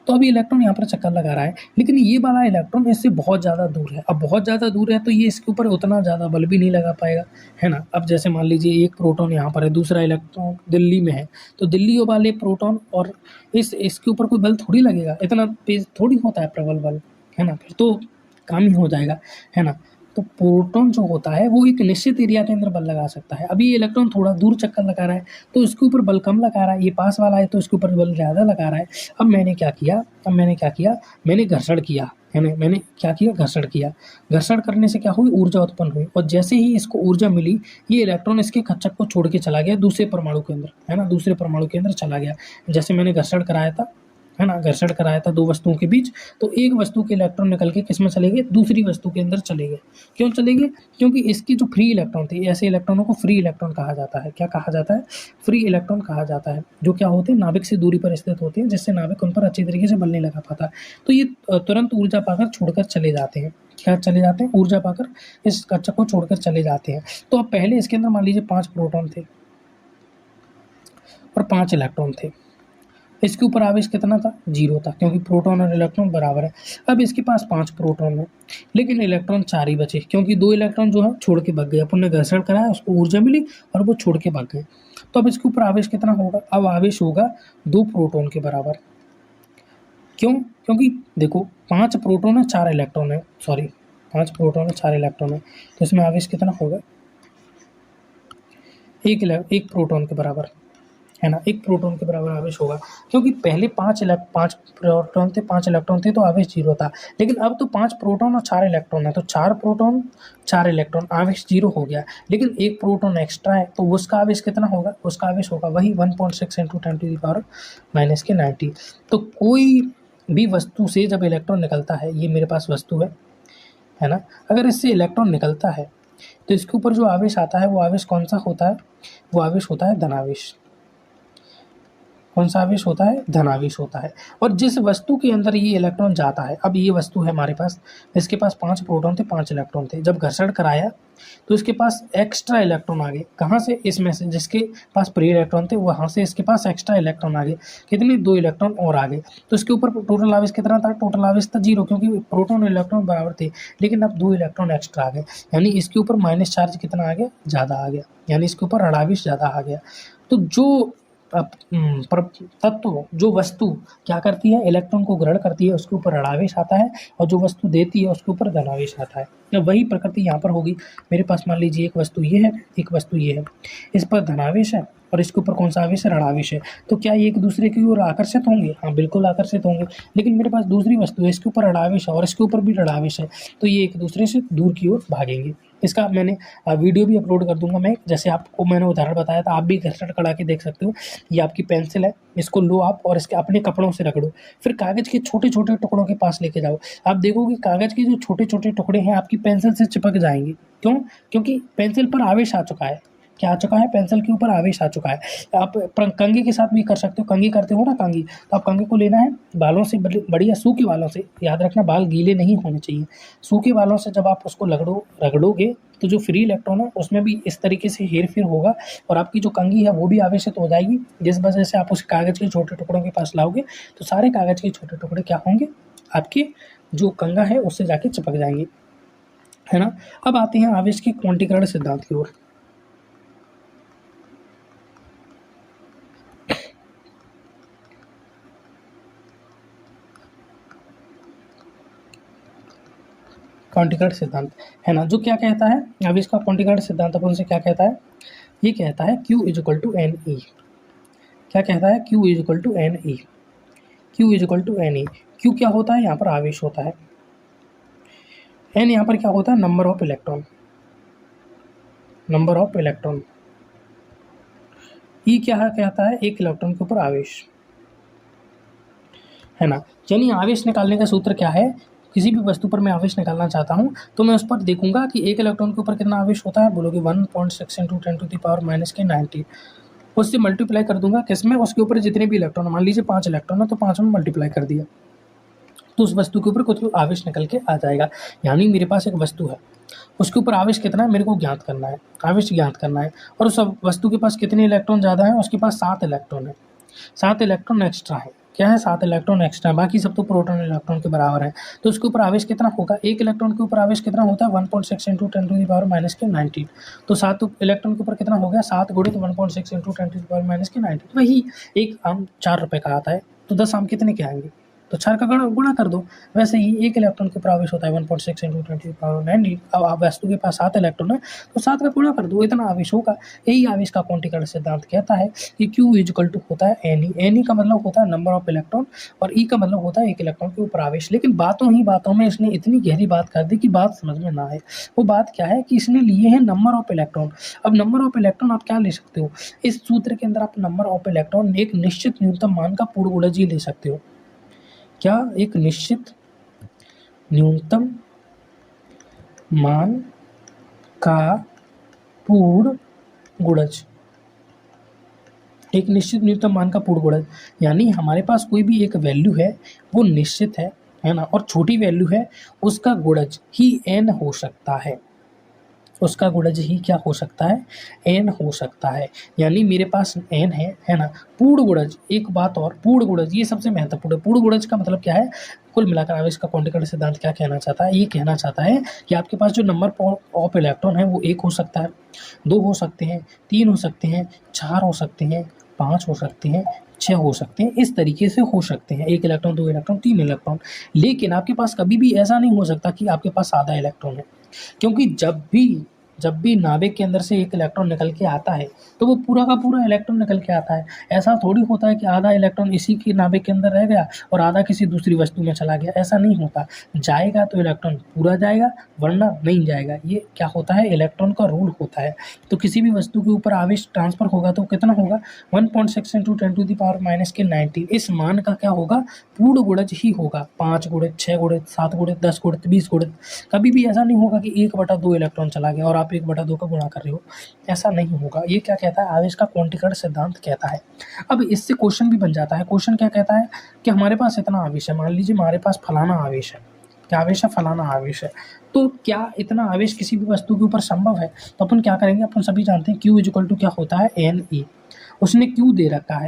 तो अभी इलेक्ट्रॉन यहाँ पर चक्कर लगा रहा है, लेकिन ये वाला इलेक्ट्रॉन इससे बहुत ज़्यादा दूर है। अब बहुत ज़्यादा दूर है तो ये इसके ऊपर उतना ज़्यादा बल भी नहीं लगा पाएगा, है ना। अब जैसे मान लीजिए एक प्रोटॉन यहाँ पर है, दूसरा इलेक्ट्रॉन दिल्ली में है, तो दिल्ली वाले प्रोटॉन और इसके ऊपर कोई बल थोड़ी लगेगा, इतना तेज थोड़ी होता है प्रबल बल, है ना। फिर तो काम ही हो जाएगा, है ना। तो प्रोटॉन जो होता है वो एक निश्चित एरिया के अंदर बल लगा सकता है। अभी ये इलेक्ट्रॉन थोड़ा दूर चक्कर लगा रहा है तो इसके ऊपर बल कम लगा रहा है, ये पास वाला है तो इसके ऊपर बल ज़्यादा लगा रहा है। अब मैंने क्या किया, मैंने घर्षण किया, है ना। मैंने क्या किया, घर्षण किया। घर्षण करने से क्या हुई, ऊर्जा उत्पन्न हुई, और जैसे ही इसको ऊर्जा मिली, ये इलेक्ट्रॉन इसके कक्षक को छोड़ के चला गया दूसरे परमाणु के अंदर, है ना, दूसरे परमाणु के अंदर चला गया। जैसे मैंने घर्षण कराया था, है ना, घर्षण कराया था दो वस्तुओं के बीच, तो एक वस्तु के इलेक्ट्रॉन निकल के किस में चले गए, दूसरी वस्तु के अंदर चले गए। क्यों चले गए, क्योंकि इसकी जो फ्री इलेक्ट्रॉन थे, ऐसे इलेक्ट्रॉनों को फ्री इलेक्ट्रॉन कहा जाता है। क्या कहा जाता है, फ्री इलेक्ट्रॉन कहा जाता है, जो क्या होते हैं, नाभिक से दूरी पर स्थित होते हैं, जिससे नाभिक उन पर अच्छी तरीके से बल नहीं लगा पाता। तो ये तुरंत ऊर्जा पाकर छोड़कर चले जाते हैं। क्या चले जाते हैं, ऊर्जा पाकर इस कक्षक को छोड़कर चले जाते हैं। तो अब पहले इसके अंदर मान लीजिए 5 प्रोटॉन थे और 5 इलेक्ट्रॉन थे। इसके ऊपर आवेश कितना था, 0 था, क्योंकि प्रोटॉन और इलेक्ट्रॉन बराबर है। अब इसके पास 5 प्रोटॉन है, लेकिन इलेक्ट्रॉन 4 ही बचे, क्योंकि 2 इलेक्ट्रॉन जो है छोड़ के भाग गए। अपन ने घर्षण कराया, उसको ऊर्जा मिली और वो छोड़ के भाग गए। तो अब इसके ऊपर आवेश कितना होगा, अब आवेश होगा 2 प्रोटॉन के बराबर। क्यों, क्योंकि देखो 5 प्रोटॉन है 4 इलेक्ट्रॉन है, 5 प्रोटॉन है 4 इलेक्ट्रॉन है, तो इसमें आवेश कितना होगा, एक प्रोटॉन के बराबर, है ना, एक प्रोटॉन के बराबर आवेश होगा। क्योंकि पहले 5 प्रोटॉन थे, 5 इलेक्ट्रॉन थे, तो आवेश 0 था। लेकिन अब तो 5 प्रोटॉन और 4 इलेक्ट्रॉन है, तो 4 प्रोटॉन 4 इलेक्ट्रॉन, आवेश 0 हो गया। लेकिन एक प्रोटॉन एक्स्ट्रा है, तो उसका आवेश कितना होगा, उसका आवेश होगा वही 1.6 × 10⁻⁻⁹ तो कोई भी वस्तु से जब इलेक्ट्रॉन निकलता है, ये मेरे पास वस्तु है ना, अगर इससे इलेक्ट्रॉन निकलता है तो इसके ऊपर जो आवेश आता है वो आवेश कौन सा होता है, वो आवेश होता है धनावेश। कौन सा आवेश होता है, धनावेश होता है। और जिस वस्तु के अंदर ये इलेक्ट्रॉन जाता है, अब ये वस्तु है हमारे पास, इसके पास 5 प्रोटॉन थे 5 इलेक्ट्रॉन थे, जब घर्षण कराया तो इसके पास एक्स्ट्रा इलेक्ट्रॉन आ गए। कहाँ से, इसमें से जिसके पास प्री इलेक्ट्रॉन थे वहाँ से इसके पास एक्स्ट्रा इलेक्ट्रॉन आ गए। कितने, 2 इलेक्ट्रॉन और आ गए। तो इसके ऊपर टोटल आवेश कितना था, टोटल आवेश था 0, क्योंकि प्रोटॉन और इलेक्ट्रॉन बराबर थे। लेकिन अब 2 इलेक्ट्रॉन एक्स्ट्रा आ गए, यानी इसके ऊपर माइनस चार्ज कितना आ गया, ज़्यादा आ गया, यानी इसके ऊपर ऋणावेश ज़्यादा आ गया। तो जो तत्व, जो वस्तु क्या करती है, इलेक्ट्रॉन को ग्रहण करती है, उसके ऊपर ऋणावेश आता है, और जो वस्तु देती है उसके ऊपर धनावेश आता है। तो वही प्रकृति यहाँ पर होगी। मेरे पास मान लीजिए एक वस्तु ये है, एक वस्तु ये है, इस पर धनावेश है, और इसके ऊपर कौन सा आवेश है, ऋण आवेश है। तो क्या ये एक दूसरे की ओर आकर्षित होंगे? हाँ बिल्कुल आकर्षित होंगे। लेकिन मेरे पास दूसरी वस्तु है, इसके ऊपर ऋण आवेश है और इसके ऊपर भी ऋण आवेश है, तो ये एक दूसरे से दूर की ओर भागेंगे। इसका मैंने वीडियो भी अपलोड कर दूंगा मैं, जैसे आपको मैंने उदाहरण बताया था, आप भी घर से करा के देख सकते हो। ये आपकी पेंसिल है, इसको लो आप और इसके अपने कपड़ों से रगड़ो, फिर कागज़ के छोटे छोटे टुकड़ों के पास लेके जाओ। आप देखोगे कागज़ के जो छोटे छोटे टुकड़े हैं आपकी पेंसिल से चिपक जाएंगे। क्यों? क्योंकि पेंसिल पर आवेश आ चुका है। क्या आ चुका है? पेंसिल के ऊपर आवेश आ चुका है। आप कंघी के साथ भी कर सकते हो, कंघी करते हो ना कंघी, तो आप कंघी को लेना है बालों से, बढ़िया सूखे बालों से, याद रखना बाल गीले नहीं होने चाहिए। सूखे बालों से जब आप उसको रगड़ोगे तो जो फ्री इलेक्ट्रॉन है उसमें भी इस तरीके से हेर-फेर होगा और आपकी जो कंघी है वो भी आवेशित हो जाएगी, जिस वजह से आप उस कागज़ के छोटे टुकड़ों के पास लाओगे तो सारे कागज़ के छोटे टुकड़े क्या होंगे, आपके जो कंघा है उससे जाके चिपक जाएंगे, है ना। अब आते हैं आवेश के क्वांटीकरण सिद्धांत की ओर। क्वांटीकरण सिद्धांत, है ना, जो क्या कहता है, आवेश का क्वांटीकरण सिद्धांत अपन से क्या कहता है, ये कहता है Q equal to N E. क्या कहता है? Q equal to N E. Q equal to N E. Q क्या होता है? यहाँ पर आवेश होता है। एन यहाँ पर क्या होता है? Number of electron. Number of electron. ई क्या है? कहता है एक इलेक्ट्रॉन के ऊपर आवेश, है ना। यानी आवेश निकालने का सूत्र क्या है? किसी भी वस्तु पर मैं आवेश निकालना चाहता हूँ तो मैं उस पर देखूंगा कि एक इलेक्ट्रॉन के ऊपर कितना आवेश होता है। बोलोगे 1.6 × 10⁻⁻⁹ उससे मल्टीप्लाई कर दूंगा किसमें? उसके ऊपर जितने भी इलेक्ट्रॉन, मान लीजिए 5 इलेक्ट्रॉन है तो 5 में मल्टीप्लाई कर दिया तो उस वस्तु के ऊपर कुछ आवेश निकल के आ जाएगा। यानी मेरे पास एक वस्तु है, उसके ऊपर आवेश कितना है मेरे को ज्ञात करना है, आवेश ज्ञात करना है। और उस वस्तु के पास कितने इलेक्ट्रॉन ज़्यादा है? उसके पास 7 इलेक्ट्रॉन है। 7 इलेक्ट्रॉन एक्स्ट्रा है। क्या है? 7 इलेक्ट्रॉन एक्स्ट्रा है, बाकी सब तो प्रोटॉन इलेक्ट्रॉन के बराबर है। तो उसके ऊपर आवेश कितना होगा? एक इलेक्ट्रॉन के ऊपर आवेश कितना होता है? 1.6 × 10⁻⁻⁹ तो 7 इलेक्ट्रॉन के ऊपर कितना हो गया? 7 गुणित 1.6 × 10⁻⁻⁹ वही एक आम 4 रुपये का आता है। तो 10 आम कितने के आएंगे? तो 4 का गुणा कर दो। वैसे ही एक इलेक्ट्रॉन के ऊपर आवेश होता है 1.6 × 10⁻⁹। अब आप वस्तु के पास 7 इलेक्ट्रॉन है तो 7 का गुणा कर दो, इतना आवेश होगा। यही आवेश का क्वांटीकरण सिद्धांत कहता है कि Q इक्वल टू होता है एन ई। एन ई का मतलब होता है नंबर ऑफ इलेक्ट्रॉन और ई का मतलब होता है एक इलेक्ट्रॉन के ऊपर आवेश। लेकिन बातों ही बातों में इसने इतनी गहरी बात कर दी कि बात समझ में ना आए। वो बात क्या है कि इसने लिए हैं नंबर ऑफ इलेक्ट्रॉन। अब नंबर ऑफ इलेक्ट्रॉन आप क्या ले सकते हो? इस सूत्र के अंदर आप नंबर ऑफ इलेक्ट्रॉन एक निश्चित न्यूनतम मान का पूर्ण गुणज ही ले सकते हो। क्या? एक निश्चित न्यूनतम मान का पूर्ण गुणज। एक निश्चित न्यूनतम मान का पूर्ण गुणज यानी हमारे पास कोई भी एक वैल्यू है वो निश्चित है ना, और छोटी वैल्यू है, उसका गुणज ही n हो सकता है। उसका गुणज ही क्या हो सकता है? n हो सकता है। यानी मेरे पास n है ना। पूर्ण गुणज, एक बात और, पूर्ण गुणज ये सबसे महत्वपूर्ण है। पूर्ण गुणज का मतलब क्या है? कुल मिलाकर आवेश का क्वांटीकरण सिद्धांत क्या कहना चाहता है? ये कहना चाहता है कि आपके पास जो नंबर ऑफ इलेक्ट्रॉन है वो 1 हो सकता है, 2 हो सकते हैं, 3 हो सकते हैं, 4 हो सकते हैं, 5 हो सकते हैं, 6 हो सकते हैं, इस तरीके से हो सकते हैं। 1 इलेक्ट्रॉन, 2 इलेक्ट्रॉन, 3 इलेक्ट्रॉन। लेकिन आपके पास कभी भी ऐसा नहीं हो सकता कि आपके पास आधा इलेक्ट्रॉन है, क्योंकि जब भी नाभिक के अंदर से एक इलेक्ट्रॉन निकल के आता है तो वो पूरा का पूरा इलेक्ट्रॉन निकल के आता है। ऐसा थोड़ी होता है कि आधा इलेक्ट्रॉन इसी के नाभिक के अंदर रह गया और आधा किसी दूसरी वस्तु में चला गया, ऐसा नहीं होता। जाएगा तो इलेक्ट्रॉन पूरा जाएगा, वरना नहीं जाएगा। ये क्या होता है? इलेक्ट्रॉन का रूल होता है। तो किसी भी वस्तु के ऊपर आवेश ट्रांसफर होगा तो कितना होगा? 1.6 × 10⁻⁻⁹ इस मान का क्या होगा? पूर्ण गुणज ही होगा। 5 गुणित, 6 गुणित, 7 गुणित, 10 गुणित, 20 गुणित। कभी भी ऐसा नहीं होगा कि 1/2 इलेक्ट्रॉन चला गया और आप 1/2 का गुणा कर रहे हो, ऐसा नहीं होगा। ये क्या कहता है? आवेश का क्वांटीकरण सिद्धांत कहता है। अब इससे क्वेश्चन भी बन जाता है। क्वेश्चन क्या कहता है कि हमारे पास इतना आवेश है, मान लीजिए हमारे पास फलाना आवेश है। क्या आवेश है? फलाना आवेश है। तो क्या इतना आवेश किसी भी वस्तु के ऊपर संभव है? तो अपन क्या करेंगे? अपन सभी जानते हैं Q इक्वल टू क्या होता है? N E. उसने Q दे रखा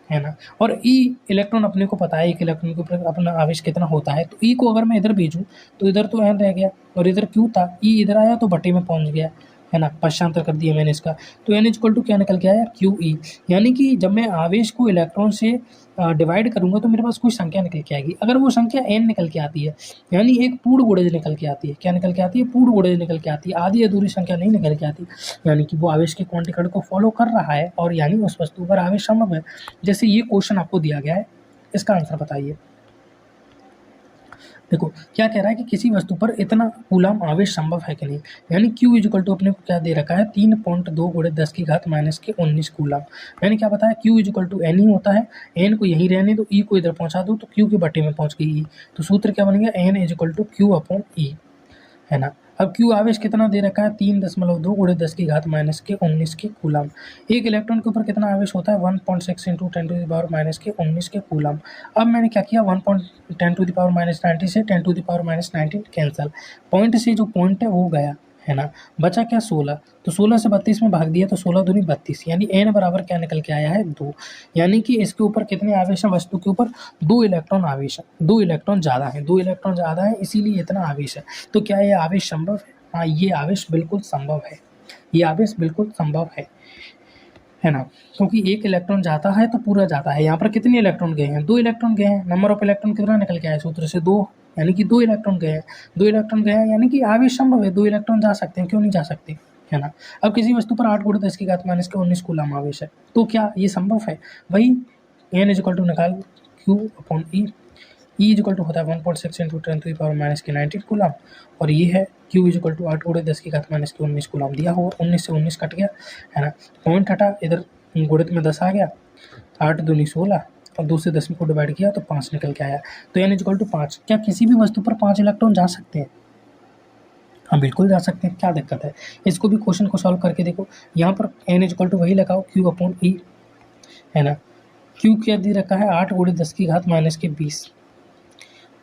है ना, और E इलेक्ट्रॉन अपने को पता है एक इलेक्ट्रॉन के ऊपर अपना आवेश कितना होता है। तो E को अगर मैं इधर भेजूँ तो इधर तो N रह गया और इधर Q था, E इधर आया तो बटे में पहुंच गया, है ना, पश्चांतर कर दिया मैंने इसका। तो n इक्वल टू क्या निकल के आया, QE। यानी कि जब मैं आवेश को इलेक्ट्रॉन से डिवाइड करूंगा तो मेरे पास कोई संख्या निकल के आएगी। अगर वो संख्या n निकल के आती है, यानी एक पूर्ण गुणज निकल के आती है। क्या निकल के आती है, पूर्ण गुणज निकल के आती है, आधी अधूरी संख्या नहीं निकल के आती। यानी कि वो आवेश के क्वांटिकरण को फॉलो कर रहा है और यानी उस वस्तु पर आवेश संभव है। जैसे ये क्वेश्चन आपको दिया गया है, इसका आंसर बताइए। देखो क्या कह रहा है कि किसी वस्तु पर इतना कूलाम आवेश संभव है कि नहीं। यानी Q इक्वल टू अपने को क्या दे रखा है, 3.2 × 10⁻⁻19 कूलाम। मैंने क्या बताया, Q इक्वल टू n ही होता है। n को यहीं रहने दो, E को इधर पहुंचा दो तो Q के बटे में पहुंच गई E। तो सूत्र क्या बन गया, n इक्वल टू Q/E, है ना। अब Q आवेश कितना दे रखा है, 3.2 × 10⁻⁻19 के कूलाम। एक इलेक्ट्रॉन के ऊपर कितना आवेश होता है, 1.6 × 10⁻⁻19 के कूलाम। अब मैंने क्या किया, 1.10⁻⁻90 से 10⁻⁻19 कैंसल, पॉइंट से जो पॉइंट है वो गया, है ना। बचा क्या, 16। तो 16 से 32 में भाग दिया तो 16 दूनी 32, यानी n बराबर क्या निकल के आया है, 2। यानी कि इसके ऊपर कितने आवेश हैं, वस्तु के ऊपर 2 इलेक्ट्रॉन आवेश है, 2 इलेक्ट्रॉन ज़्यादा है, 2 इलेक्ट्रॉन ज़्यादा है, इसीलिए इतना आवेश है। तो क्या ये आवेश संभव है, हाँ ये आवेश बिल्कुल संभव है, ये आवेश बिल्कुल संभव है ना। क्योंकि एक इलेक्ट्रॉन जाता है तो पूरा जाता है। यहाँ पर कितने इलेक्ट्रॉन गए हैं, 2 इलेक्ट्रॉन गए हैं। नंबर ऑफ इलेक्ट्रॉन कितना निकल के आया सूत्र से, 2, यानी कि 2 इलेक्ट्रॉन गए हैं, 2 इलेक्ट्रॉन गए हैं, यानी कि आवेश संभव है, 2 इलेक्ट्रॉन जा सकते हैं, क्यों नहीं जा सकते, है ना। अब किसी वस्तु पर 8 × 10⁻⁻19 कूलाम आवेश है, तो क्या ये संभव है, वही n इक्वल टू निकाल Q/E। E इक्वल टू होता है 1.6 × 10⁻⁻19 कूलाम, और ये है Q इक्वल टू 8 × 10⁻⁻19 कूलाम दिया हुआ। 19 से 19 कट गया, है ना, पॉइंट हटा, इधर गुणित में 10 आ गया, 8 दूनी 16 और 2 से 10 को डिवाइड किया तो 5 निकल के आया। तो n इक्वल टू 5। क्या किसी भी वस्तु पर 5 इलेक्ट्रॉन जा सकते हैं, हाँ बिल्कुल जा सकते हैं, क्या दिक्कत है। इसको भी क्वेश्चन को सॉल्व करके देखो, यहाँ पर n इक्वल टू वही लगाओ Q/E, है ना। Q क्या दे रखा है, 8 × 10⁻⁻20,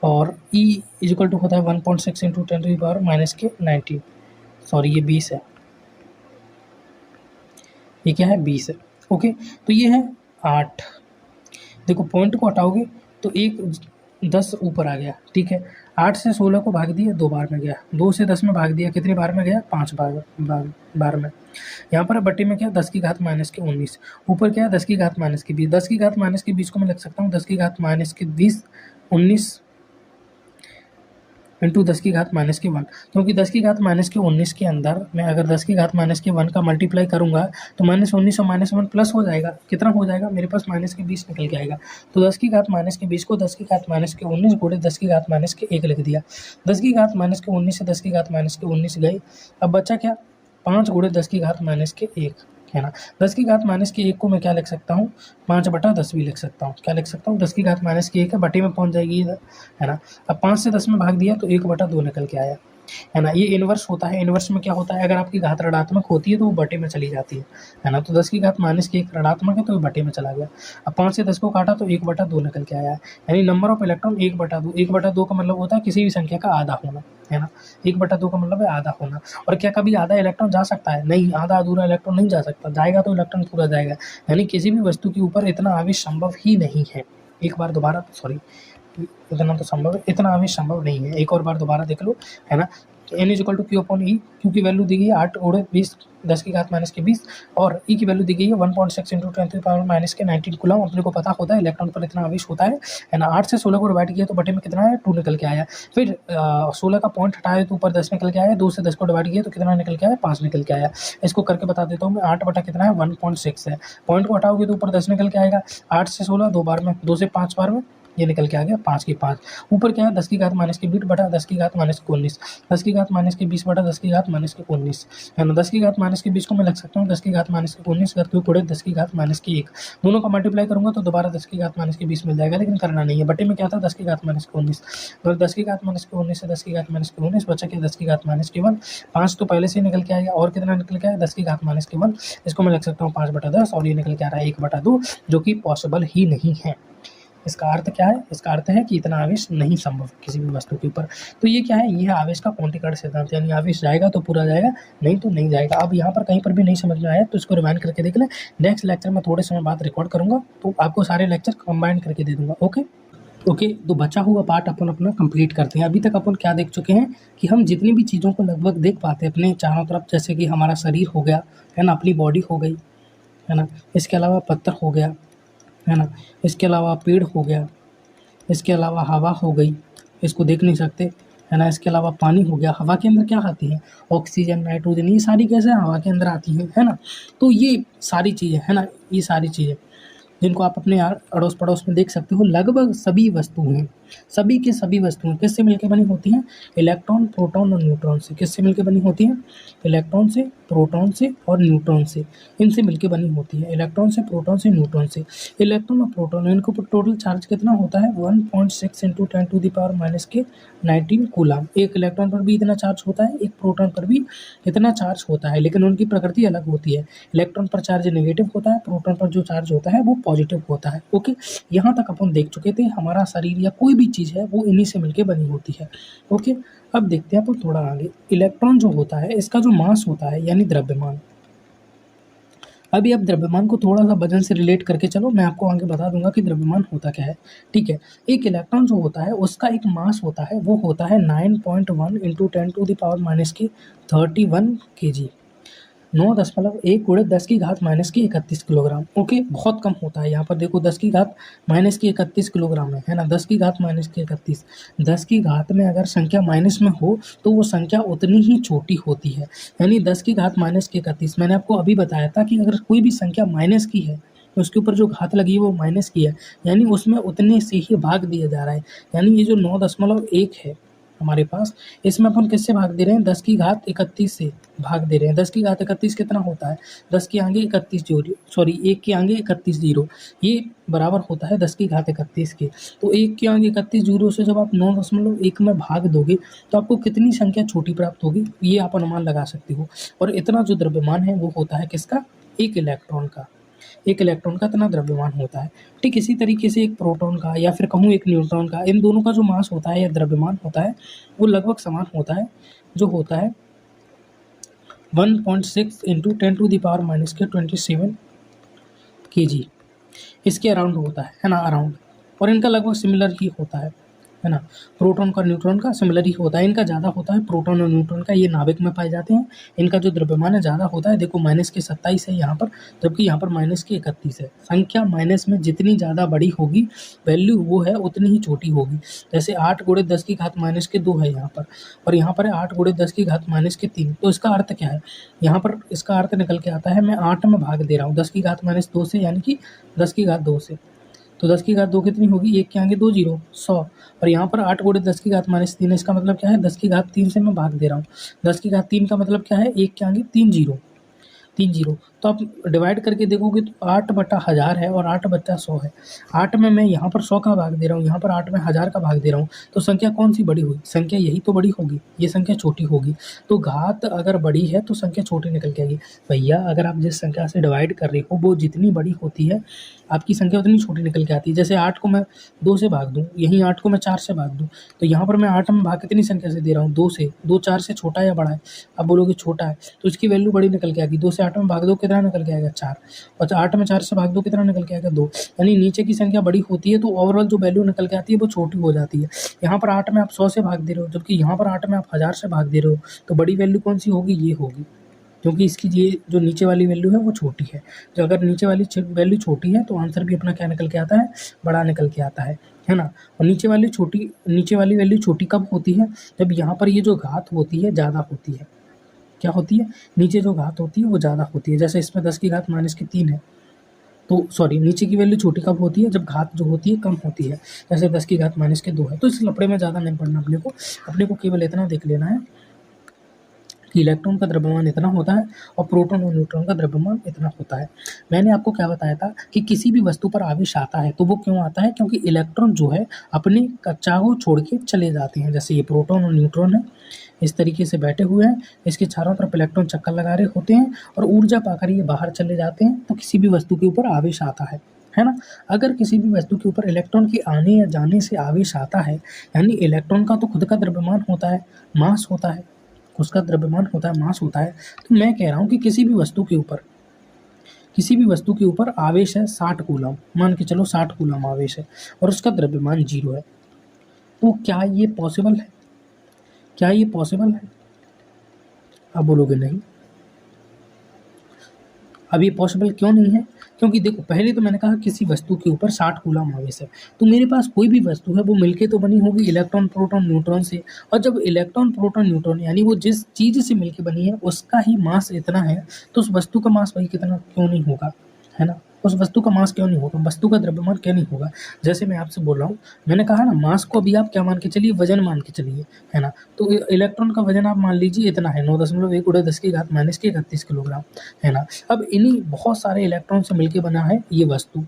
और E इक्वल टू होता है 1.6 × 10⁻⁻19, सॉरी ये 20 है, ये क्या है, 20 है, ओके। तो ये है 8, देखो पॉइंट को हटाओगे तो 10 ऊपर आ गया, ठीक है। 8 से 16 को भाग दिया, 2 बार में गया, 2 से 10 में भाग दिया, कितनी बार में गया, 5 बार में। यहाँ पर बट्टे में क्या, 10⁻⁻19, ऊपर क्या है, 10⁻⁻20, 10⁻⁻20 को मैं लिख सकता हूँ 10⁻⁻20 19 इंटू 10⁻⁻1, क्योंकि 10⁻⁻19 के अंदर मैं अगर 10⁻⁻1 का मल्टीप्लाई करूंगा तो -19 और -1 प्लस हो जाएगा, कितना हो जाएगा, मेरे पास -20 निकल के आएगा। तो 10⁻⁻20 को 10⁻⁻19 × 10⁻⁻1 लिख दिया। 10⁻⁻19 से 10⁻⁻19 गई, अब बचा क्या, 5 × 10⁻⁻1, है ना। 10⁻⁻1 को मैं क्या लिख सकता हूँ, 5/10 भी लिख सकता हूँ, क्या लिख सकता हूँ, 10⁻⁻1 बटे में पहुँच जाएगी इधर, है ना। अब 5 से 10 में भाग दिया तो 1/2 निकल के आया, है ना। ये इनवर्स होता है, इनवर्स में क्या होता है, अगर आपकी घात ऋणात्मक होती है तो वो बटे में चली जाती है ना। तो 10⁻⁻1 ऋणात्मक है तो वो बटे में चला गया। अब 5 से 10 को काटा तो 1/2 निकल के आया है, यानी नंबर ऑफ इलेक्ट्रॉन 1/2। 1/2 का मतलब होता है किसी भी संख्या का आधा होना, है ना। 1/2 का मतलब है आधा होना। और क्या कभी आधा इलेक्ट्रॉन जा सकता है, नहीं, आधा अधूरा इलेक्ट्रॉन नहीं जा सकता, जाएगा तो इलेक्ट्रॉन पूरा जाएगा। यानी किसी भी वस्तु के ऊपर इतना आवेश संभव ही नहीं है। एक बार दोबारा, सॉरी, इतना तो संभव है, इतना आवेश संभव नहीं है। एक और बार दोबारा देख लो, है ना। n equal to Q/E, Q की वैल्यू दी गई है 8 × 10⁻⁻20 और E की वैल्यू दी गई है 1.6 × 10⁻⁻19 कूलाम। अपने को पता होता है इलेक्ट्रॉन पर इतना आवेश होता है ना। 8 से 16 को डिवाइड किया तो बटे में कितना है, 2 निकल के आया। फिर 16 का पॉइंट हटाया तो ऊपर 10 निकल के आया, 2 से 10 को डिवाइड किया तो कितना निकल के आया, 5 निकल के आया। इसको करके बता देता हूँ मैं, 8 बटा कितना है, 1.6 है, पॉइंट को हटाओगे तो ऊपर 10 निकल के आएगा। 8 से 16 2 बार में, 2 से 5 बार में, ये निकल के आ गया 5 की 5। ऊपर क्या है, 10⁻⁻20 बटा 10⁻⁻19, 10⁻⁻20 बटा 10⁻⁻19, है ना। 10⁻⁻20 को मैं लिख सकता हूँ 10⁻⁻19 करके ऊपर 10⁻⁻1, दोनों का मल्टीप्लाई करूंगा तो दोबारा 10⁻⁻20 मिल जाएगा, लेकिन करना नहीं है। बटे में क्या था, 10⁻⁻19, और 10⁻⁻19 से 10⁻⁻19 बचा क्या, 10⁻⁻1, 5 तो पहले से निकल के आएगा, और कितना निकल के आया, 10⁻⁻1, इसको मैं लिख सकता हूँ 5/10, और ये निकल के आ रहा है 1/2, जो कि पॉसिबल ही नहीं है। इसका अर्थ क्या है, इसका अर्थ है कि इतना आवेश नहीं संभव किसी भी वस्तु के ऊपर। तो ये क्या है, ये है आवेश का क्वांटिकरण सिद्धांत, यानी आवेश जाएगा तो पूरा जाएगा, नहीं तो नहीं जाएगा। अब यहाँ पर कहीं पर भी नहीं समझ में आया तो इसको रिवाइंड करके देख लें। नेक्स्ट लेक्चर में थोड़े समय बाद रिकॉर्ड करूँगा तो आपको सारे लेक्चर कंबाइन करके दे दूँगा, ओके। ओके, तो बचा हुआ पार्ट अपन अपना कंप्लीट करते हैं। अभी तक अपन क्या देख चुके हैं कि हम जितनी भी चीज़ों को लगभग देख पाते हैं अपने चारों तरफ, जैसे कि हमारा शरीर हो गया, है ना, अपनी बॉडी हो गई, है ना, इसके अलावा पत्थर हो गया, है ना, इसके अलावा पेड़ हो गया, इसके अलावा हवा हो गई, इसको देख नहीं सकते, है ना, इसके अलावा पानी हो गया। हवा के अंदर क्या आती है? ऑक्सीजन, नाइट्रोजन, ये सारी गैसें हवा के अंदर आती हैं, है ना। तो ये सारी चीज़ें, है ना, ये सारी चीज़ें जिनको आप अपने अड़ोस पड़ोस में देख सकते हो, लगभग सभी वस्तुएं, सभी की सभी वस्तुएं किससे मिलकर बनी होती हैं? इलेक्ट्रॉन, प्रोटॉन और न्यूट्रॉन से। किससे मिलकर बनी होती हैं? इलेक्ट्रॉन से, प्रोटॉन से और न्यूट्रॉन से, इनसे मिलकर बनी होती है। इलेक्ट्रॉन से, प्रोटॉन से, न्यूट्रॉन से। इलेक्ट्रॉन और प्रोटॉन, इनके ऊपर टोटल चार्ज कितना होता है? 1.6 × 10⁻⁻⁻19 कूलम। एक इलेक्ट्रॉन पर भी इतना चार्ज होता है, एक प्रोटॉन पर भी इतना चार्ज होता है, लेकिन उनकी प्रकृति अलग होती है। इलेक्ट्रॉन पर चार्ज नेगेटिव होता है, प्रोटॉन पर जो चार्ज होता है वो पॉजिटिव होता है। ओके, यहाँ तक अपन देख चुके थे। हमारा शरीर या कोई भी चीज़ है वो इन्हीं से मिलकर बनी होती है। ओके, अब देखते हैं अपन थोड़ा आगे। इलेक्ट्रॉन जो होता है, इसका जो मास होता है यानी द्रव्यमान। अभी आप द्रव्यमान को थोड़ा सा वजन से रिलेट करके चलो, मैं आपको आगे बता दूंगा कि द्रव्यमान होता क्या है। ठीक है, एक इलेक्ट्रॉन जो होता है उसका एक मास होता है, वो होता है 9.1 × 10⁻31 kg। 9.1 × 10⁻31 किलोग्राम। ओके, बहुत कम होता है। यहाँ पर देखो 10⁻31 किलोग्राम है ना, 10⁻31। 10 की घात में अगर संख्या माइनस में हो तो वो संख्या उतनी ही छोटी होती है, यानी 10⁻31। मैंने आपको अभी बताया था कि अगर कोई भी संख्या माइनस की है तो उसके ऊपर जो घात लगी है वो माइनस की है, यानी उसमें उतने से ही भाग दिया जा रहा है। यानी ये जो 9.1 है हमारे पास, इसमें अपन किससे भाग दे रहे हैं? 10⁻31 से भाग दे रहे हैं। 10⁻31 कितना होता है? 10 के आगे 31 जीरो, सॉरी 1 के आगे 31 जीरो, ये बराबर होता है 10⁻31 के। तो 1 के आगे 31 जीरो से जब आप 9.1 में भाग दोगे तो आपको कितनी संख्या छोटी प्राप्त होगी, ये आप अनुमान लगा सकते हो। और इतना जो द्रव्यमान है वो होता है किसका? एक इलेक्ट्रॉन का। एक इलेक्ट्रॉन का इतना द्रव्यमान होता है। ठीक इसी तरीके से एक प्रोटॉन का या फिर कहूँ एक न्यूट्रॉन का, इन दोनों का जो मास होता है या द्रव्यमान होता है वो लगभग समान होता है, जो होता है 1.6 × 10⁻⁻27 kg। इसके अराउंड होता है ना, अराउंड। और इनका लगभग सिमिलर ही होता है ना। प्रोटॉन का न्यूट्रॉन का सिमिलर ही होता है। इनका ज़्यादा होता है, प्रोटॉन और न्यूट्रॉन का, ये नाभिक में पाए जाते हैं। इनका जो द्रव्यमान है ज़्यादा होता है। देखो -27 है यहाँ पर, जबकि यहाँ पर -31 है। संख्या माइनस में जितनी ज़्यादा बड़ी होगी वैल्यू वो है उतनी ही छोटी होगी। जैसे 8 × 10⁻2 है यहाँ पर, और यहाँ पर है 8 × 10⁻3। तो इसका अर्थ क्या है? यहाँ पर इसका अर्थ निकल के आता है, मैं 8 में भाग दे रहा हूँ 10⁻2 से, यानी कि 10⁻2 से। तो 10⁻2 कितनी होगी? 1 के आगे 2 जीरो, 100। और यहाँ पर 8 × 10⁻3, इसका मतलब क्या है? 10⁻3 से मैं भाग दे रहा हूँ। 10⁻3 का मतलब क्या है? 1 के आगे 3 जीरो, 3 जीरो। तो आप डिवाइड करके देखोगे तो 8/1000 है और 8/100 है। 8 में मैं यहाँ पर 100 का भाग दे रहा हूँ, यहाँ पर 8 में 1000 का भाग दे रहा हूँ। तो संख्या कौन सी बड़ी हुई? संख्या यही तो बड़ी होगी, ये संख्या छोटी होगी। तो घात अगर बड़ी है तो संख्या छोटी निकल के आएगी। भैया अगर आप जिस संख्या से डिवाइड कर रहे हो वो जितनी बड़ी होती है आपकी संख्या उतनी छोटी निकल के आती है। जैसे 8 को मैं 2 से भाग दूँ, यहीं 8 को मैं 4 से भाग दूँ, तो यहाँ पर मैं 8 में भाग कितनी संख्या से दे रहा हूँ? 2 से। 2 4 से छोटा है या बड़ा है? आप बोलोगे छोटा है, तो इसकी वैल्यू बड़ी निकल के आएगी। 2 से 8 में भाग दो, कितना निकल के आएगा? 4। और 8 में 4 से भाग दो, कितना निकल के आएगा? 2। यानी नीचे की संख्या बड़ी होती है तो ओवरऑल जो वैल्यू निकल के आती है वो छोटी हो जाती है। यहाँ पर 8 में आप 100 से भाग दे रहे हो, जबकि यहाँ पर 8 में आप 1000 से भाग दे रहे हो, तो बड़ी वैल्यू कौन सी होगी? ये होगी, क्योंकि इसकी ये जो नीचे वाली वैल्यू है वो छोटी है। तो अगर नीचे वाली वैल्यू छोटी है तो आंसर भी अपना क्या निकल के आता है? बड़ा निकल के आता है ना। और नीचे वाली वैल्यू छोटी कब होती है? जब यहाँ पर ये जो घात होती है ज़्यादा होती है। क्या होती है? नीचे जो घात होती है वो ज़्यादा होती है। जैसे इसमें 10⁻³ है, तो सॉरी नीचे की वैल्यू छोटी कब होती है? जब घात जो होती है कम होती है। जैसे 10⁻² है। तो इस लफड़े में ज़्यादा नहीं पढ़ना अपने को केवल इतना देख लेना है कि इलेक्ट्रॉन का द्रव्यमान इतना होता है और प्रोटॉन और न्यूट्रॉन का द्रव्यमान इतना होता है। मैंने आपको क्या बताया था कि किसी भी वस्तु पर आवेश आता है तो वो क्यों आता है? क्योंकि इलेक्ट्रॉन जो है अपनी कक्षा को छोड़ के चले जाते हैं। जैसे ये प्रोटॉन और न्यूट्रॉन है, इस तरीके से बैठे हुए हैं, इसके चारों तरफ इलेक्ट्रॉन चक्कर लगा रहे होते हैं और ऊर्जा पाकर ये बाहर चले जाते हैं। तो किसी भी वस्तु के ऊपर आवेश आता है ना। अगर किसी भी वस्तु के ऊपर इलेक्ट्रॉन के आने या जाने से आवेश आता है, यानी इलेक्ट्रॉन का तो खुद का द्रव्यमान होता है, मास होता है, उसका द्रव्यमान होता है, मास होता है। तो मैं कह रहा हूँ कि किसी भी वस्तु के ऊपर किसी भी वस्तु के ऊपर आवेश है 60 कूलम, मान के चलो 60 कूलम आवेश है और उसका द्रव्यमान 0 है, तो क्या ये पॉसिबल है? क्या ये पॉसिबल है? आप बोलोगे नहीं। अब ये पॉसिबल क्यों नहीं है? क्योंकि देखो, पहले तो मैंने कहा किसी वस्तु के ऊपर 60 कूलम आवेश है, तो मेरे पास कोई भी वस्तु है वो मिलके तो बनी होगी इलेक्ट्रॉन प्रोटॉन न्यूट्रॉन से, और जब इलेक्ट्रॉन प्रोटॉन न्यूट्रॉन यानी वो जिस चीज़ से मिलके बनी है उसका ही मास इतना है, तो उस वस्तु का मास भाई कितना क्यों नहीं होगा, है ना? उस वस्तु का मास क्यों नहीं होगा, वस्तु का द्रव्यमान क्यों नहीं होगा? जैसे मैं आपसे बोल रहा हूँ, मैंने कहा ना मास को अभी आप क्या मान के चलिए, वजन मान के चलिए, है ना? तो इलेक्ट्रॉन का वजन आप मान लीजिए इतना है 9.1 × 10⁻³ किलोग्राम, है ना? अब इन्हीं बहुत सारे इलेक्ट्रॉन से मिलके बना है ये वस्तु,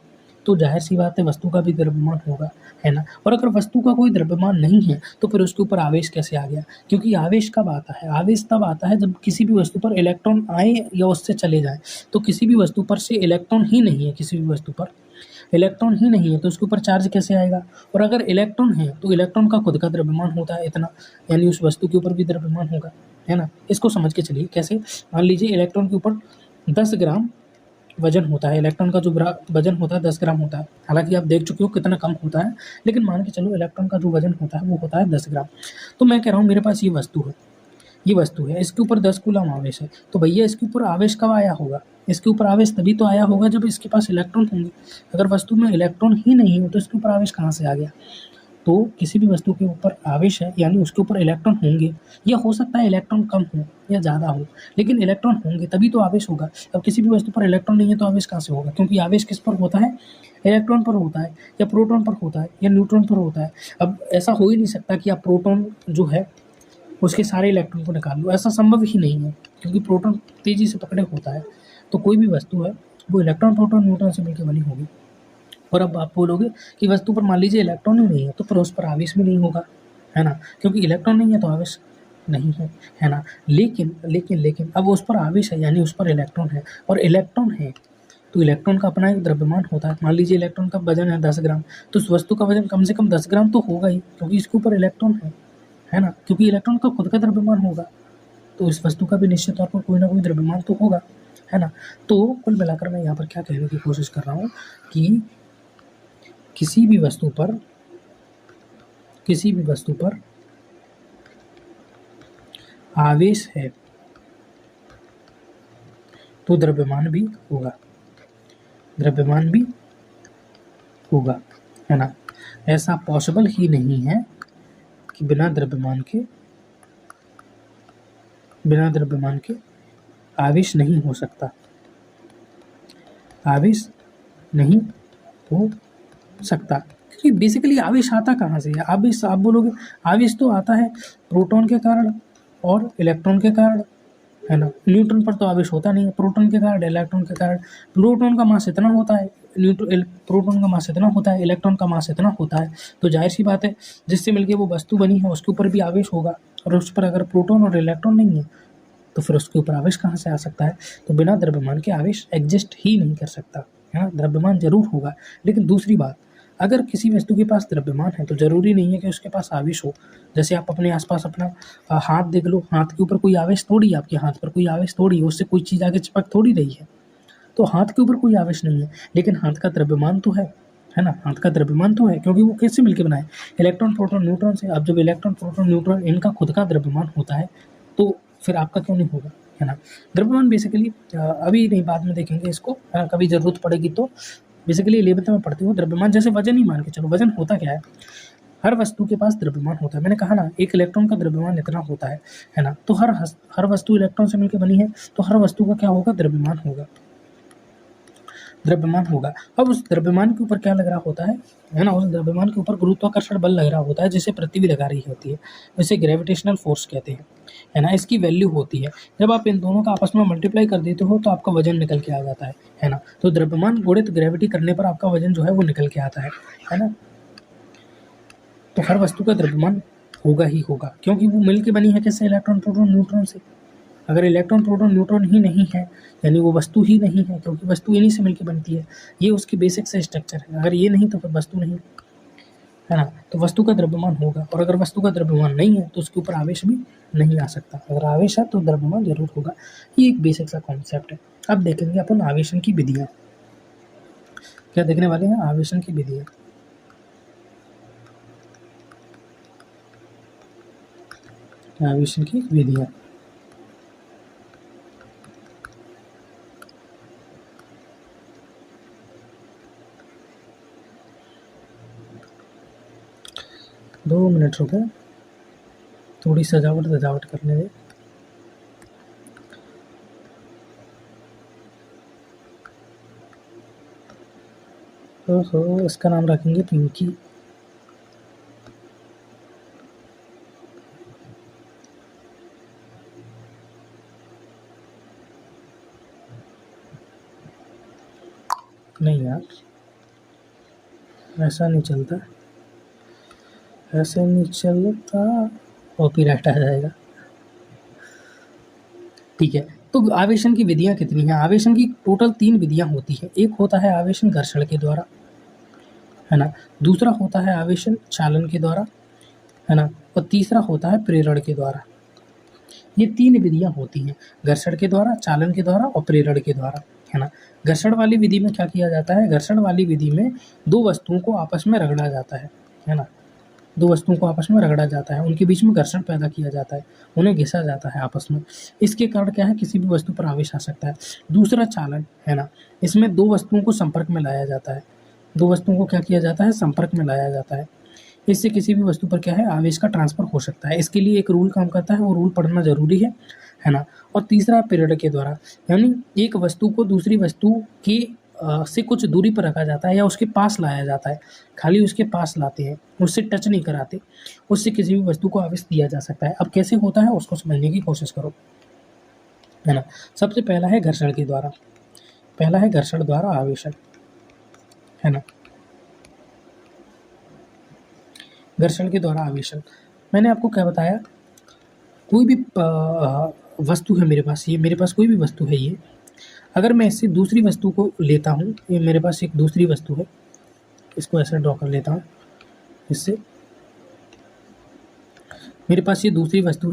तो जाहिर सी बात है वस्तु का भी द्रव्यमान होगा, है ना? और अगर वस्तु का कोई द्रव्यमान नहीं है तो फिर उसके ऊपर आवेश कैसे आ गया? क्योंकि आवेश कब आता है? आवेश तब आता है जब किसी भी वस्तु पर इलेक्ट्रॉन आए या उससे चले जाए। तो किसी भी वस्तु पर से इलेक्ट्रॉन ही नहीं है, किसी भी वस्तु पर इलेक्ट्रॉन ही नहीं है तो उसके ऊपर चार्ज कैसे आएगा? और अगर इलेक्ट्रॉन है तो इलेक्ट्रॉन का खुद का द्रव्यमान होता है इतना, यानी उस वस्तु के ऊपर भी द्रव्यमान होगा, है ना? इसको समझ के चलिए कैसे। मान लीजिए इलेक्ट्रॉन के ऊपर 10 ग्राम वजन होता है, इलेक्ट्रॉन का जो वजन होता है 10 ग्राम होता है। हालांकि आप देख चुके हो कितना कम होता है, लेकिन मान के चलो इलेक्ट्रॉन का जो वजन होता है वो होता है 10 ग्राम। तो मैं कह रहा हूँ मेरे पास ये वस्तु है, इसके ऊपर 10 कूलम आवेश है, तो भैया इसके ऊपर आवेश कब आया होगा? इसके ऊपर आवेश तभी तो आया होगा जब इसके पास इलेक्ट्रॉन होंगे। अगर वस्तु में इलेक्ट्रॉन ही नहीं है तो इसके ऊपर आवेश कहाँ से आ गया? तो किसी भी वस्तु के ऊपर आवेश है यानी उसके ऊपर इलेक्ट्रॉन होंगे, या हो सकता है इलेक्ट्रॉन कम हो या ज़्यादा हो, लेकिन इलेक्ट्रॉन होंगे तभी तो आवेश होगा। अब किसी भी वस्तु पर इलेक्ट्रॉन नहीं है तो आवेश कहाँ से होगा? क्योंकि आवेश किस पर होता है? इलेक्ट्रॉन पर होता है, या प्रोटॉन पर होता है, या न्यूट्रॉन पर होता है। अब ऐसा हो ही नहीं सकता कि आप प्रोटॉन जो है उसके सारे इलेक्ट्रॉन को निकाल लो, ऐसा संभव ही नहीं है, क्योंकि प्रोटॉन तेज़ी से पकड़े होता है। तो कोई भी वस्तु है वो इलेक्ट्रॉन प्रोटॉन न्यूट्रॉन से मिलकर बनी होगी। और अब आप बोलोगे कि वस्तु पर मान लीजिए इलेक्ट्रॉन ही नहीं है तो फिर उस पर आवेश भी नहीं होगा, है ना? क्योंकि इलेक्ट्रॉन नहीं है तो आवेश नहीं है, है ना? लेकिन अब उस पर आवेश है यानी उस पर इलेक्ट्रॉन है, और इलेक्ट्रॉन है तो इलेक्ट्रॉन का अपना एक द्रव्यमान होता है। मान लीजिए इलेक्ट्रॉन का वजन है 10 ग्राम, तो उस वस्तु का वजन कम से कम 10 ग्राम तो होगा ही, क्योंकि इसके ऊपर इलेक्ट्रॉन है ना? क्योंकि इलेक्ट्रॉन का खुद का द्रव्यमान होगा, तो इस वस्तु का भी निश्चित तौर पर कोई ना कोई द्रव्यमान तो होगा, है ना? तो कुल मिलाकर मैं यहाँ पर क्या कहने की कोशिश कर रहा हूँ कि किसी भी वस्तु पर आवेश है तो द्रव्यमान भी होगा, है ना? ऐसा पॉसिबल ही नहीं है कि बिना द्रव्यमान के आवेश नहीं हो सकता, आवेश नहीं हो सकता। क्योंकि बेसिकली आवेश आता कहाँ से है? आवेश आप बोलोगे आवेश तो आता है प्रोटॉन के कारण और इलेक्ट्रॉन के कारण, है ना? न्यूट्रॉन पर तो आवेश होता नहीं है, प्रोटॉन के कारण, इलेक्ट्रॉन के कारण। प्रोटॉन का मास इतना होता है, प्रोटॉन का मास इतना होता है, इलेक्ट्रॉन का मास इतना होता है, तो जाहिर सी बात है जिससे मिलके वो वस्तु बनी है उसके ऊपर भी आवेश होगा, और उस पर अगर प्रोटॉन और इलेक्ट्रॉन नहीं है तो फिर उसके ऊपर आवेश कहाँ से आ सकता है? तो बिना द्रव्यमान के आवेश एग्जिस्ट ही नहीं कर सकता, है ना? द्रव्यमान जरूर होगा। लेकिन दूसरी बात, अगर किसी वस्तु के पास द्रव्यमान है तो ज़रूरी नहीं है कि उसके पास आवेश हो। जैसे आप अपने आसपास अपना हाथ देख लो, हाथ के ऊपर कोई आवेश थोड़ी है, आपके हाथ पर कोई आवेश थोड़ी है, उससे कोई चीज़ आगे चिपक थोड़ी रही है, तो हाथ के ऊपर कोई आवेश नहीं है, लेकिन हाथ का द्रव्यमान तो है ना? हाथ का द्रव्यमान तो है, क्योंकि वो किससे मिलकर बना है? इलेक्ट्रॉन प्रोटॉन न्यूट्रॉन से। अब जब इलेक्ट्रॉन प्रोटॉन न्यूट्रॉन इनका खुद का द्रव्यमान होता है तो फिर आपका क्यों नहीं होगा, है ना? द्रव्यमान बेसिकली अभी नहीं, बाद में देखेंगे इसको, कभी ज़रूरत पड़ेगी तो। बेसिकली 11th में पढ़ती हूँ द्रव्यमान, जैसे वजन ही मान के चलो। वजन होता क्या है? हर वस्तु के पास द्रव्यमान होता है। मैंने कहा ना एक इलेक्ट्रॉन का द्रव्यमान इतना होता है ना? तो हर वस्तु इलेक्ट्रॉन से मिलकर बनी है, तो हर वस्तु का क्या होगा? द्रव्यमान होगा। अब उस द्रव्यमान के ऊपर क्या लग रहा होता है ना? उस द्रव्यमान के ऊपर गुरुत्वाकर्षण बल लग रहा होता है, जिसे पृथ्वी लगा रही होती है, इसे ग्रेविटेशनल फोर्स कहते हैं, है ना? इसकी वैल्यू होती है, जब आप इन दोनों का आपस में मल्टीप्लाई कर देते हो तो आपका वजन निकल के आ जाता है ना? तो द्रव्यमान गुणित ग्रेविटी करने पर आपका वजन जो है वो निकल के आता है ना? तो हर वस्तु का द्रव्यमान होगा ही होगा, क्योंकि वो मिल के बनी है किससे? इलेक्ट्रॉन प्रोटॉन न्यूट्रॉन से। अगर इलेक्ट्रॉन प्रोटॉन न्यूट्रॉन ही नहीं है यानी वो वस्तु ही नहीं है, क्योंकि वस्तु इन्हीं से मिलकर बनती है, ये उसकी बेसिक से स्ट्रक्चर है। अगर ये नहीं तो फिर वस्तु नहीं। है ना। तो वस्तु का द्रव्यमान होगा, और अगर वस्तु का द्रव्यमान नहीं है तो उसके ऊपर आवेश भी नहीं आ सकता। अगर आवेश है तो द्रव्यमान जरूर होगा। ये एक बेसिक सा कॉन्सेप्ट है। अब देखेंगे अपन आवेशन की विधियाँ। क्या देखने वाले हैं? आवेशन की विधियाँ। आवेशन की विधियाँ। दो मिनट रुके, थोड़ी सजावट करने दे। तो इसका नाम रखेंगे पिंकी। नहीं यार, ऐसा नहीं चलता, ऐसे नहीं चलता, कॉपीराइट आ जाएगा। ठीक है, तो आवेशन की विधियाँ कितनी हैं? आवेशन की टोटल 3 विधियाँ होती है। एक होता है आवेशन घर्षण के द्वारा, है ना। दूसरा होता है आवेशन चालन के द्वारा, है ना। और तीसरा होता है प्रेरण के द्वारा। ये 3 विधियाँ होती हैं, घर्षण के द्वारा, चालन के द्वारा और प्रेरण के द्वारा, है ना। घर्षण वाली विधि में क्या किया जाता है? घर्षण वाली विधि में 2 वस्तुओं को आपस में रगड़ा जाता है ना। 2 वस्तुओं को आपस में रगड़ा जाता है, उनके बीच में घर्षण पैदा किया जाता है, उन्हें घिसा जाता है आपस में। इसके कारण क्या है? किसी भी वस्तु पर आवेश आ सकता है। दूसरा चालन, है ना, इसमें 2 वस्तुओं को संपर्क में लाया जाता है। 2 वस्तुओं को क्या किया जाता है? संपर्क में लाया जाता है। इससे किसी भी वस्तु पर क्या है? आवेश का ट्रांसफर हो सकता है। इसके लिए एक रूल काम करता है, वो रूल पढ़ना ज़रूरी है ना। और तीसरा प्रेरण के द्वारा, यानी एक वस्तु को दूसरी वस्तु की से कुछ दूरी पर रखा जाता है या उसके पास लाया जाता है। खाली उसके पास लाते हैं, उससे टच नहीं कराते। उससे किसी भी वस्तु को आवेश दिया जा सकता है। अब कैसे होता है उसको समझने की कोशिश करो, है ना। सबसे पहला है घर्षण के द्वारा। पहला है घर्षण द्वारा आवेशन, है ना। घर्षण के द्वारा आवेशन, मैंने आपको क्या बताया? कोई भी वस्तु है मेरे पास, ये मेरे पास कोई भी वस्तु है ये, अगर मैं इससे दूसरी वस्तु को लेता हूँ, ये मेरे पास एक दूसरी वस्तु है, इसको ऐसे ड्रॉ कर लेता हूँ। इससे मेरे पास ये दूसरी वस्तु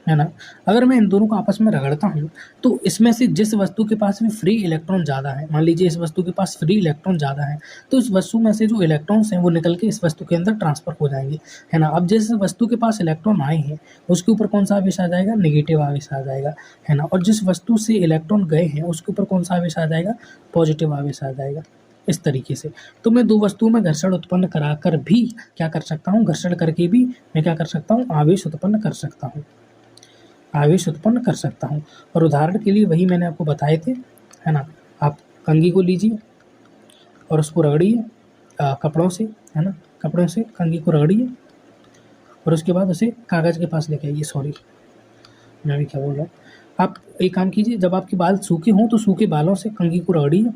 है ना। अगर मैं इन दोनों को आपस में रगड़ता हूँ तो इसमें से जिस वस्तु के पास में फ्री इलेक्ट्रॉन ज़्यादा है, मान लीजिए इस वस्तु के पास फ्री इलेक्ट्रॉन ज़्यादा है, तो इस वस्तु में से जो इलेक्ट्रॉन्स हैं वो निकल के इस वस्तु के अंदर ट्रांसफर हो जाएंगे, है ना। अब जिस वस्तु के पास इलेक्ट्रॉन आए हैं उसके ऊपर कौन सा आवेश आ जाएगा? नेगेटिव आवेश आ जाएगा, है ना। और जिस वस्तु से इलेक्ट्रॉन गए हैं उसके ऊपर कौन सा आवेश आ जाएगा? पॉजिटिव आवेश आ जाएगा। इस तरीके से तो मैं 2 वस्तुओं में घर्षण उत्पन्न कराकर भी क्या कर सकता हूँ? घर्षण करके भी मैं क्या कर सकता हूँ? आवेश उत्पन्न कर सकता हूँ, आवेश उत्पन्न कर सकता हूँ। और उदाहरण के लिए वही मैंने आपको बताए थे, है ना। आप कंघी को लीजिए और उसको रगड़िए कपड़ों से, है ना। कपड़ों से कंघी को रगड़िए और उसके बाद उसे कागज़ के पास लेके आइए। सॉरी, मैं भी क्या बोल रहा हूँ। आप एक काम कीजिए, जब आपके बाल सूखे हों तो सूखे बालों से कंघी को रगड़िए,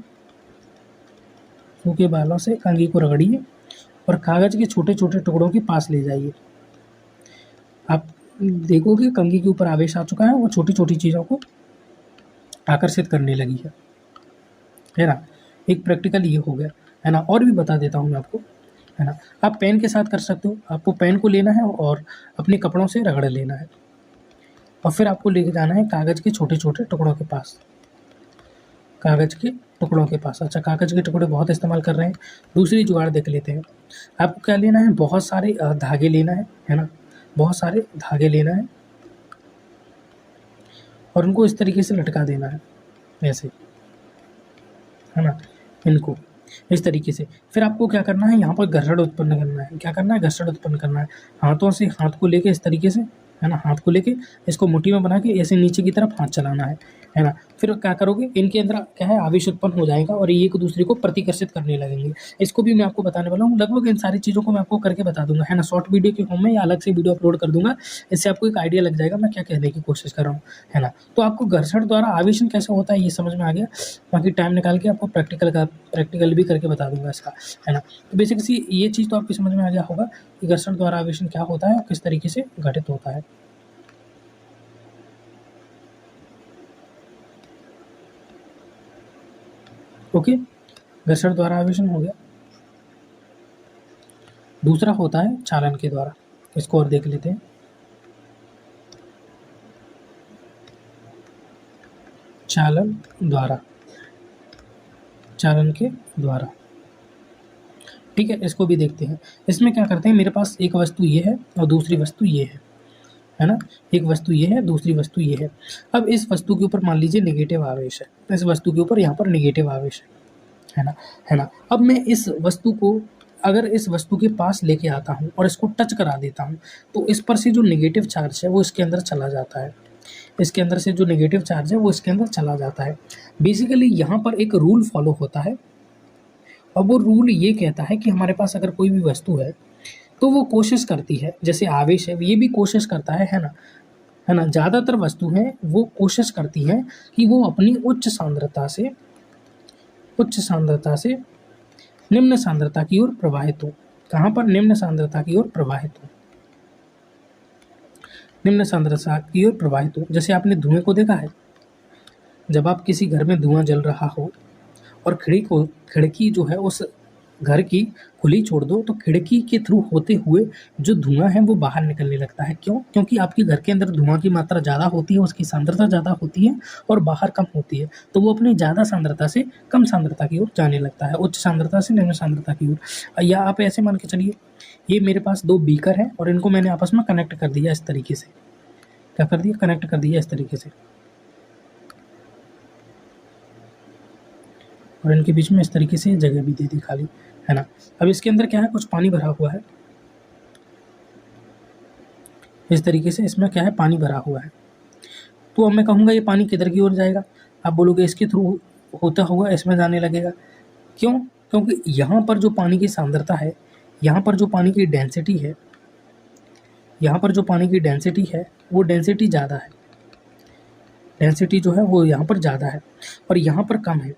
सूखे बालों से कंघी को रगड़िए और कागज़ के छोटे-छोटे टुकड़ों के पास ले जाइए। आप देखोगे कंघी के ऊपर आवेश आ चुका है, वो छोटी-छोटी चीज़ों को आकर्षित करने लगी है ना। एक प्रैक्टिकल ये हो गया, है ना। और भी बता देता हूँ मैं आपको, है ना। आप पेन के साथ कर सकते हो। आपको पेन को लेना है और अपने कपड़ों से रगड़ लेना है और फिर आपको लेके जाना है कागज़ के छोटे-छोटे टुकड़ों के पास, कागज़ के टुकड़ों के पास। अच्छा, कागज़ के टुकड़े बहुत इस्तेमाल कर रहे हैं, दूसरी जुगाड़ देख लेते हैं। आपको क्या लेना है? बहुत सारे धागे लेना है ना। बहुत सारे धागे लेना है और उनको इस तरीके से लटका देना है, ऐसे, है ना। इनको इस तरीके से फिर आपको क्या करना है? यहाँ पर घर्षण उत्पन्न करना है। क्या करना है? घर्षण उत्पन्न करना है। हाथों से, हाथ को लेके इस तरीके से, है ना। हाथ को लेके इसको मुट्ठी में बना के ऐसे नीचे की तरफ हाथ चलाना है ना। फिर क्या करोगे? इनके अंदर क्या है? आवेश उत्पन्न हो जाएगा और ये एक दूसरे को प्रतिकर्षित करने लगेंगे। इसको भी मैं आपको बताने वाला हूँ। लगभग इन सारी चीज़ों को मैं आपको करके बता दूंगा, है ना। शॉर्ट वीडियो के फॉर्म में या अलग से वीडियो अपलोड कर दूंगा। इससे आपको एक आइडिया लग जाएगा मैं क्या कहने की कोशिश कर रहा हूँ, है ना। तो आपको घर्षण द्वारा आवेशन कैसे होता है ये समझ में आ गया। बाकी टाइम निकाल के आपको प्रैक्टिकल भी करके बता दूंगा इसका, है ना। तो बेसिक सी ये चीज़ तो आपकी समझ में आ गया होगा कि घर्षण द्वारा आवेशन क्या होता है और किस तरीके से घटित होता है। ओके, घर्षण द्वारा आवेशन हो गया। दूसरा होता है चालन के द्वारा। इसको और देख लेते हैं। चालन द्वारा, चालन के द्वारा, ठीक है। इसको भी देखते हैं। इसमें क्या करते हैं, मेरे पास एक वस्तु ये है और दूसरी वस्तु ये है ना। एक वस्तु ये है, दूसरी वस्तु ये है। अब इस वस्तु के ऊपर मान लीजिए नेगेटिव आवेश है, इस वस्तु के ऊपर यहाँ पर नेगेटिव आवेश है ना। अब मैं इस वस्तु को अगर इस वस्तु के पास लेके आता हूँ और इसको टच करा देता हूँ, तो इस पर से जो नेगेटिव चार्ज है वो इसके अंदर चला जाता है। इसके अंदर से जो नेगेटिव चार्ज है वो इसके अंदर चला जाता है। बेसिकली यहाँ पर एक रूल फॉलो होता है, और वो रूल ये कहता है कि हमारे पास अगर कोई भी वस्तु है तो वो कोशिश करती है, जैसे आवेश है ये भी कोशिश करता है ना। ज़्यादातर वस्तु हैं वो कोशिश करती हैं कि वो अपनी उच्च सांद्रता से निम्न सांद्रता की ओर प्रवाहित हो। कहाँ पर? निम्न सांद्रता की ओर प्रवाहित हो, निम्न सांद्रता की ओर प्रवाहित हो। जैसे आपने धुएं को देखा है, जब आप किसी घर में धुआं जल रहा हो और खिड़की जो है उस घर की खुली छोड़ दो, तो खिड़की के थ्रू होते हुए जो धुआं है वो बाहर निकलने लगता है। क्यों? क्योंकि आपके घर के अंदर धुआं की मात्रा ज़्यादा होती है, उसकी सांद्रता ज़्यादा होती है और बाहर कम होती है, तो वो अपनी ज़्यादा सांद्रता से कम सांद्रता की ओर जाने लगता है, उच्च सांद्रता से निम्न सांद्रता की ओर। या आप ऐसे मान के चलिए, ये मेरे पास 2 बीकर हैं और इनको मैंने आपस में कनेक्ट कर दिया इस तरीके से। क्या कर दिया? कनेक्ट कर दिया इस तरीके से, और इनके बीच में इस तरीके से जगह भी दे दी खाली, है ना। अब इसके अंदर क्या है, कुछ पानी भरा हुआ है, इस तरीके से इसमें क्या है, पानी भरा हुआ है। तो अब मैं कहूँगा ये पानी किधर की ओर जाएगा? आप बोलोगे इसके थ्रू होता हुआ इसमें जाने लगेगा। क्यों? क्योंकि यहाँ पर जो पानी की सांद्रता है, यहाँ पर जो पानी की डेंसिटी है, यहाँ पर जो पानी की डेंसिटी है वो डेंसिटी ज़्यादा है, डेंसिटी जो है वो यहाँ पर ज़्यादा है और यहाँ पर कम है।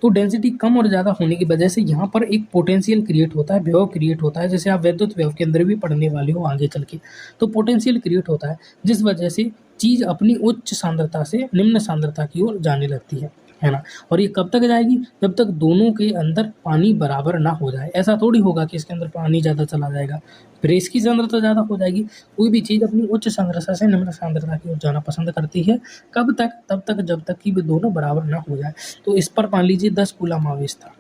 तो डेंसिटी कम और ज़्यादा होने की वजह से यहाँ पर एक पोटेंशियल क्रिएट होता है, विभव क्रिएट होता है। जैसे आप विद्युत विभव के अंदर भी पढ़ने वाले हो आगे चल के, तो पोटेंशियल क्रिएट होता है, जिस वजह से चीज़ अपनी उच्च सांद्रता से निम्न सांद्रता की ओर जाने लगती है ना। और ये कब तक जाएगी? जब तक दोनों के अंदर पानी बराबर ना हो जाए। ऐसा थोड़ी होगा कि इसके अंदर पानी ज़्यादा चला जाएगा, फिर इसकी सांद्रता ज़्यादा हो जाएगी। कोई भी चीज़ अपनी उच्च सांद्रता से निम्न सांद्रता की ओर जाना पसंद करती है। कब तक? तब तक जब तक कि वे दोनों बराबर ना हो जाए। तो इस पर मान लीजिए 10 कूलम आवेश था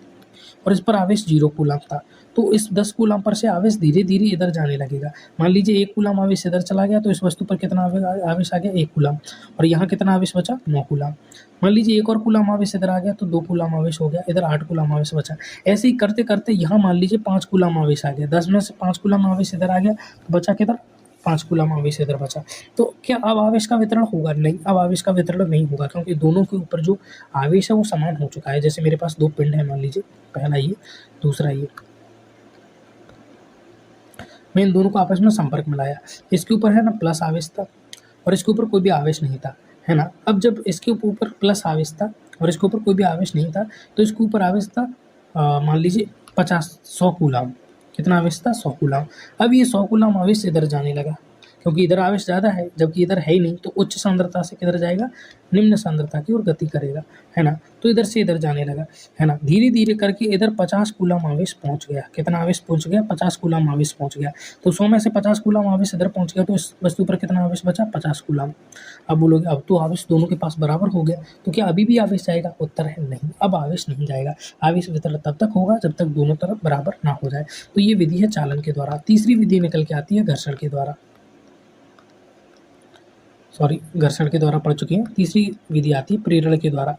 और इस पर आवेश 0 कूलम था, तो इस 10 कूलम पर से आवेश धीरे धीरे इधर जाने लगेगा। मान लीजिए 1 कूलम आवेश इधर चला गया, तो इस वस्तु पर कितना आवेश आ गया? 1 कूलम। और यहाँ कितना आवेश बचा? 9 कूलम। मान लीजिए 1 और कूलम आवेश इधर आ गया, तो 2 कूलम आवेश हो गया, इधर 8 कूलम आवेश बचा। ऐसे ही करते करते यहाँ मान लीजिए 5 कूलम आवेश आ गया, 10 में से 5 कूलम आवेश इधर आ गया, तो बचा किधर? 5 कूलम आवेश इधर बचा। तो क्या अब आवेश का वितरण होगा? नहीं, अब आवेश का वितरण नहीं होगा, क्योंकि दोनों के ऊपर जो आवेश है वो समान हो चुका है। जैसे मेरे पास 2 पिंड है, मान लीजिए पहला ये, दूसरा ये, मैं इन दोनों को आपस में संपर्क में लाया। इसके ऊपर है ना प्लस आवेश था और इसके ऊपर कोई भी आवेश नहीं था, है ना। अब जब इसके ऊपर प्लस आवेश था और इसके ऊपर कोई भी आवेश नहीं था, तो इसके ऊपर आवेश था मान लीजिए 100 कूलम। कितना आवेश था? 100 कूलम। अब ये 100 कूलम आवेश इधर जाने लगा, क्योंकि इधर आवेश ज़्यादा है, जबकि इधर है ही नहीं, तो उच्च सांद्रता से किधर जाएगा? निम्न सांद्रता की ओर गति करेगा, है ना। तो इधर से इधर जाने लगा, है ना। धीरे धीरे करके इधर 50 कूलम आवेश पहुंच गया। कितना आवेश पहुंच गया? 50 कूलम आवेश पहुंच गया। तो 100 में से 50 कूलम आवेश इधर पहुंच गया, तो इस वस्तु पर कितना आवेश बचा? 50 कूलम। अब बोलोगे अब तो आवेश दोनों के पास बराबर हो गया, तो क्या अभी भी आवेश जाएगा? उत्तर है नहीं, अब आवेश नहीं जाएगा। आवेश वितरण तब तक होगा जब तक दोनों तरफ बराबर ना हो जाए। तो ये विधि है चालन के द्वारा। तीसरी विधि निकल के आती है घर्षण के द्वारा। घर्षण के द्वारा पढ़ चुके हैं। तीसरी विधि आती है प्रेरण के द्वारा।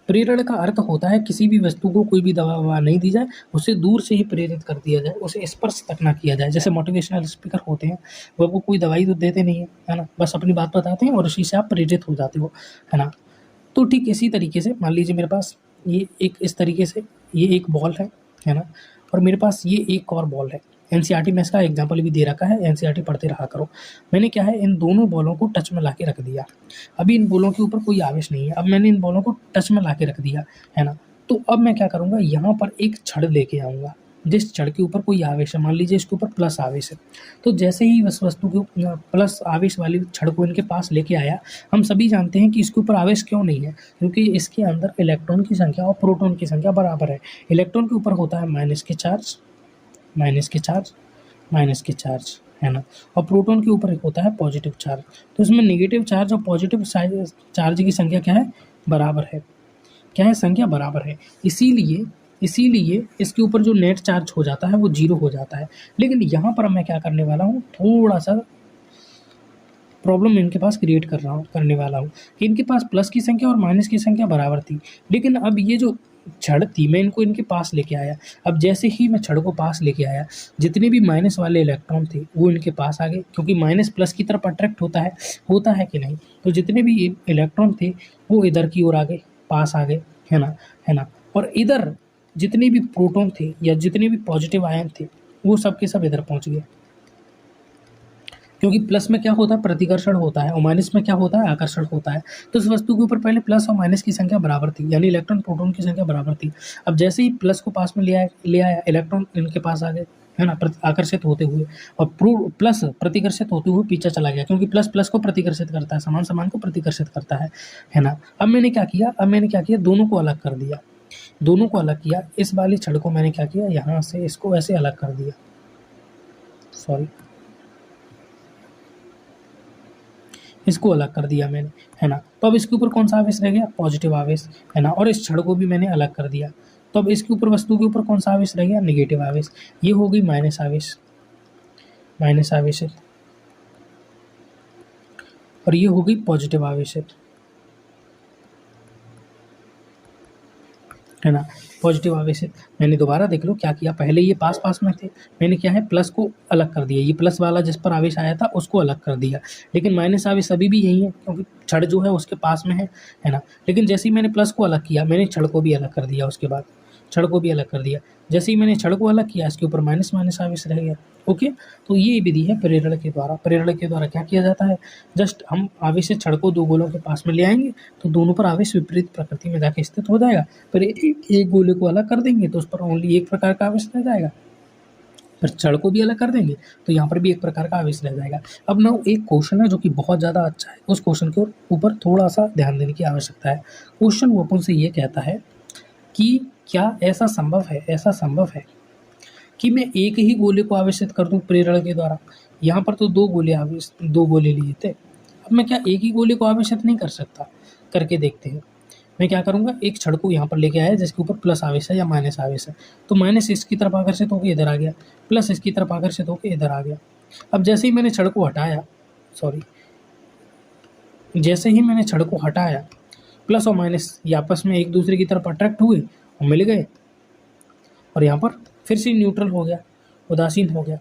प्रेरण का अर्थ होता है किसी भी वस्तु को कोई भी दवा नहीं दी जाए, उसे दूर से ही प्रेरित कर दिया जाए, उसे स्पर्श तक ना किया जाए। जैसे मोटिवेशनल स्पीकर होते हैं, वो आपको कोई दवाई तो देते नहीं है ना, बस अपनी बात बताते हैं और उसी से आप प्रेरित हो जाते हो, है ना। तो ठीक इसी तरीके से मान लीजिए मेरे पास ये एक इस तरीके से ये एक बॉल है ना, और मेरे पास ये एक और बॉल है। एनसीईआरटी में इसका एग्जाम्पल भी दे रखा है, एनसीईआरटी पढ़ते रहा करो। मैंने क्या है, इन दोनों बॉलों को टच में ला के रख दिया। अभी इन बॉलों के ऊपर कोई आवेश नहीं है, अब मैंने इन बॉलों को टच में ला के रख दिया, है ना। तो अब मैं क्या करूँगा, यहाँ पर एक छड़ लेके आऊँगा, जिस छड़ के ऊपर कोई आवेश है, मान लीजिए इसके ऊपर प्लस आवेश है, तो जैसे ही इस वस्तु के प्लस आवेश वाली छड़ को इनके पास लेके आया, हम सभी जानते हैं कि इसके ऊपर आवेश क्यों नहीं है, क्योंकि इसके अंदर इलेक्ट्रॉन की संख्या और प्रोटॉन की संख्या बराबर है। इलेक्ट्रॉन के ऊपर होता है माइनस के चार्ज, माइनस के चार्ज, है ना। और प्रोटॉन के ऊपर होता है पॉजिटिव चार्ज। तो इसमें नेगेटिव चार्ज और पॉजिटिव चार्ज की संख्या क्या है, बराबर है। क्या है, संख्या बराबर है। इसीलिए इसके ऊपर जो नेट चार्ज हो जाता है वो 0 हो जाता है। लेकिन यहाँ पर मैं क्या करने वाला हूँ, थोड़ा सा प्रॉब्लम इनके पास क्रिएट करने वाला हूँ कि इनके पास प्लस की संख्या और माइनस की संख्या बराबर थी, लेकिन अब ये जो छड़ थी मैं इनको इनके पास लेके आया। अब जैसे ही मैं छड़ को पास लेके आया, जितने भी माइनस वाले इलेक्ट्रॉन थे वो इनके पास आ गए, क्योंकि माइनस प्लस की तरफ अट्रैक्ट होता है कि नहीं। तो जितने भी इलेक्ट्रॉन थे वो इधर की ओर आ गए, पास आ गए, है ना। और इधर जितने भी प्रोटॉन थे या जितने भी पॉजिटिव आयन थे वो सब के सब इधर पहुँच गए, क्योंकि प्लस में क्या होता है, प्रतिकर्षण होता है, और माइनस में क्या होता है, आकर्षण होता है। तो इस वस्तु के ऊपर पहले प्लस और माइनस की संख्या बराबर थी, यानी इलेक्ट्रॉन प्रोटॉन की संख्या बराबर थी। अब जैसे ही प्लस को पास में ले आया इलेक्ट्रॉन इनके पास आ गए, है ना, आकर्षित होते हुए, और प्लस प्रतिकर्षित होते हुए पीछे चला गया, क्योंकि प्लस प्लस को प्रतिकर्षित करता है, समान को प्रतिकर्षित करता है ना। अब मैंने क्या किया, दोनों को अलग कर दिया, दोनों को अलग किया। इस वाली छड़ को मैंने क्या किया, यहाँ से इसको ऐसे अलग कर दिया, सॉरी, इसको अलग कर दिया मैंने, है ना। तो अब इसके ऊपर कौन सा आवेश रह गया, पॉजिटिव आवेश, है ना। और इस छड़ को भी मैंने अलग कर दिया। तो अब इसके ऊपर, वस्तु के ऊपर कौन सा आवेश रह गया, नेगेटिव आवेश। ये हो गई माइनस आवेशित, और ये हो गई पॉजिटिव आवेशित, है ना, पॉजिटिव आवेशित। मैंने दोबारा देख लो क्या किया, पहले ये पास पास में थे, मैंने क्या है, प्लस को अलग कर दिया, ये प्लस वाला जिस पर आवेश आया था उसको अलग कर दिया, लेकिन माइनस आवेश अभी भी यही है, क्योंकि छड़ जो है उसके पास में है ना। लेकिन जैसे ही मैंने प्लस को अलग किया, मैंने छड़ को भी अलग कर दिया, उसके बाद छड़ को भी अलग कर दिया। जैसे ही मैंने छड़ को अलग किया, इसके ऊपर माइनस आवेश रह गया। ओके, तो ये विधि है प्रेरण के द्वारा। प्रेरण के द्वारा क्या किया जाता है, जस्ट हम आवेशित छड़ को दो गोलों के पास में ले आएंगे, तो दोनों पर आवेश विपरीत प्रकृति में जाके स्थित हो जाएगा। फिर एक गोले को अलग कर देंगे तो उस पर ओनली एक प्रकार का आवेश रह जाएगा। फिर छड़ को भी अलग कर देंगे तो यहाँ पर भी एक प्रकार का आवेश रह जाएगा। अब ना एक क्वेश्चन है जो कि बहुत ज़्यादा अच्छा है, उस क्वेश्चन के ऊपर थोड़ा सा ध्यान देने की आवश्यकता है। क्वेश्चन वो अपन से ये कहता है कि क्या ऐसा संभव है कि मैं एक ही गोले को आवेशित कर दूं प्रेरण के द्वारा। यहाँ पर तो दो गोले लिए थे, अब मैं क्या एक ही गोले को आवेशित नहीं कर सकता, करके देखते हैं। मैं क्या करूँगा, एक छड़ को यहाँ पर लेके आया जिसके ऊपर प्लस आवेश है या माइनस आवेश है, तो माइनस इसकी तरफ आकर्षित होकर इधर आ गया, प्लस इसकी तरफ आकर्षित होकर इधर आ गया। अब जैसे ही मैंने छड़ को हटाया, प्लस और माइनस ये आपस में एक दूसरे की तरफ अट्रैक्ट हुए और मिल गए, और यहाँ पर फिर से न्यूट्रल हो गया, उदासीन हो गया,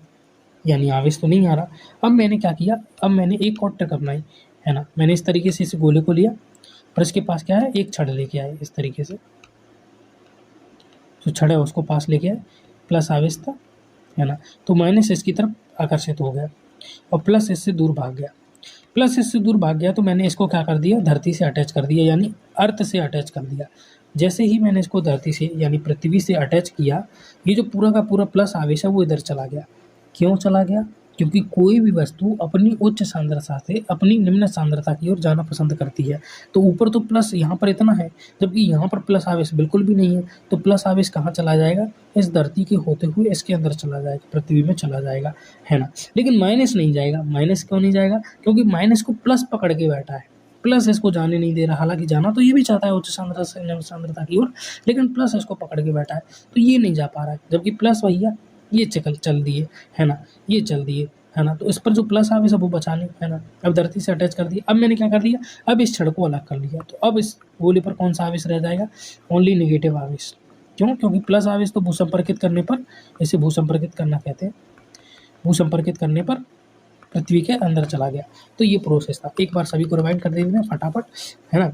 यानी आवेश तो नहीं आ रहा। अब मैंने क्या किया, अब मैंने एक और ट्रिक अपनाई, है ना। मैंने इस तरीके से इस गोले को लिया, पर इसके पास क्या है, एक छड़ लेके आए, इस तरीके से जो छड़ है उसको पास लेके आए, प्लस आवेश था, है ना। तो माइनस इसकी तरफ आकर्षित हो गया और प्लस इससे दूर भाग गया। तो मैंने इसको क्या कर दिया, धरती से अटैच कर दिया, यानी अर्थ से अटैच कर दिया। जैसे ही मैंने इसको धरती से यानी पृथ्वी से अटैच किया, ये जो पूरा का पूरा प्लस आवेश है वो इधर चला गया। क्यों चला गया, क्योंकि कोई भी वस्तु अपनी उच्च सांद्रता से अपनी निम्न सांद्रता की ओर जाना पसंद करती है। तो ऊपर तो प्लस यहाँ पर इतना है, जबकि यहाँ पर प्लस आवेश बिल्कुल भी नहीं है, तो प्लस आवेश कहाँ चला जाएगा, इस धरती के होते हुए इसके अंदर चला जाएगा, पृथ्वी में चला जाएगा, है ना। लेकिन माइनस नहीं जाएगा। माइनस क्यों नहीं जाएगा, क्योंकि माइनस को प्लस पकड़ के बैठा है, प्लस इसको जाने नहीं दे रहा। हालांकि जाना तो ये भी चाहता है उच्च सांद्रता से निम्न सांद्रता की ओर, लेकिन प्लस इसको पकड़ के बैठा है, तो ये नहीं जा पा रहा है। जबकि प्लस भैया ये चल दिए, है ना, ये चल दिए, है ना। तो इस पर जो प्लस आवेश है वो बचा नहीं, है ना। अब धरती से अटैच कर दिया। अब मैंने क्या कर दिया, अब इस छड़ को अलग कर लिया, तो अब इस गोले पर कौन सा आवेश रह जाएगा, ओनली नेगेटिव आवेश। क्यों, क्योंकि प्लस आवेश तो भूसंपर्कित करने पर, इसे भूसंपर्कित करना कहते हैं, भूसंपर्कित करने पर पृथ्वी के अंदर चला गया। तो ये प्रोसेस था। एक बार सभी को रिवाइंड कर देते हैं फटाफट, है ना।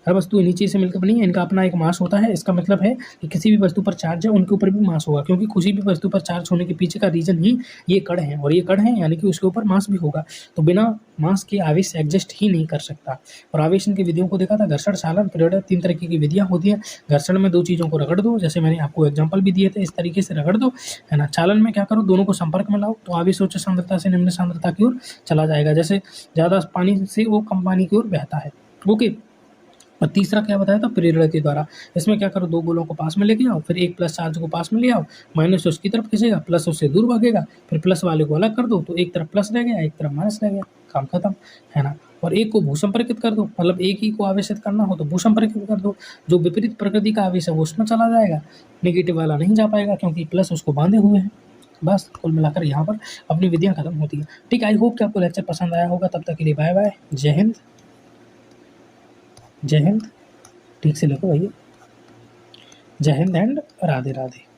हर वस्तु नीचे से मिलकर बनी है, इनका अपना एक मास होता है। इसका मतलब है कि किसी भी वस्तु पर चार्ज है उनके ऊपर भी मास होगा, क्योंकि किसी भी वस्तु पर चार्ज होने के पीछे का रीजन ही ये कण है, और ये कण है यानी कि उसके ऊपर मास भी होगा। तो बिना मास के आवेश एग्जिस्ट ही नहीं कर सकता। और आवेशन की विधियों को देखा था, घर्षण, चालन, प्रेरण, 3 तरह की विधियाँ होती हैं। घर्षण में 2 चीज़ों को रगड़ दो, जैसे मैंने आपको एग्जाम्पल भी दिए थे, इस तरीके से रगड़ दो, है ना। चालन में क्या करो, दोनों को संपर्क में लाओ, तो आवेश उच्च सांद्रता से निम्न सांद्रता की ओर चला जाएगा। जैसे ज़्यादा पानी से वो कम पानी की ओर बहता है। ओके, और तीसरा क्या बताया था, प्रेरित द्वारा। इसमें क्या करो, दो गोलों को पास में लेके आओ, फिर एक प्लस चार्ज को पास में ले आओ, माइनस उसकी तरफ खींचेगा, प्लस उससे दूर भागेगा, फिर प्लस वाले को अलग कर दो तो एक तरफ प्लस रह गया, एक तरफ माइनस रह गया, काम खत्म, है ना। और एक को भूसंपर्कित कर दो, मतलब एक ही को आवेशित करना हो तो भूसंपर्कित कर दो, जो विपरीत प्रकृति का आवेश है वो उसमें चला जाएगा, नेगेटिव वाला नहीं जा पाएगा क्योंकि प्लस उसको बांधे हुए हैं। बस कुल मिलाकर यहाँ पर अपनी विधियाँ खत्म होती हैं। ठीक, आई होप कि आपको लेक्चर पसंद आया होगा। तब तक के लिए बाय बाय, जय हिंद, जय हिंद। ठीक से लिखो भैया, जय हिंद एंड राधे राधे।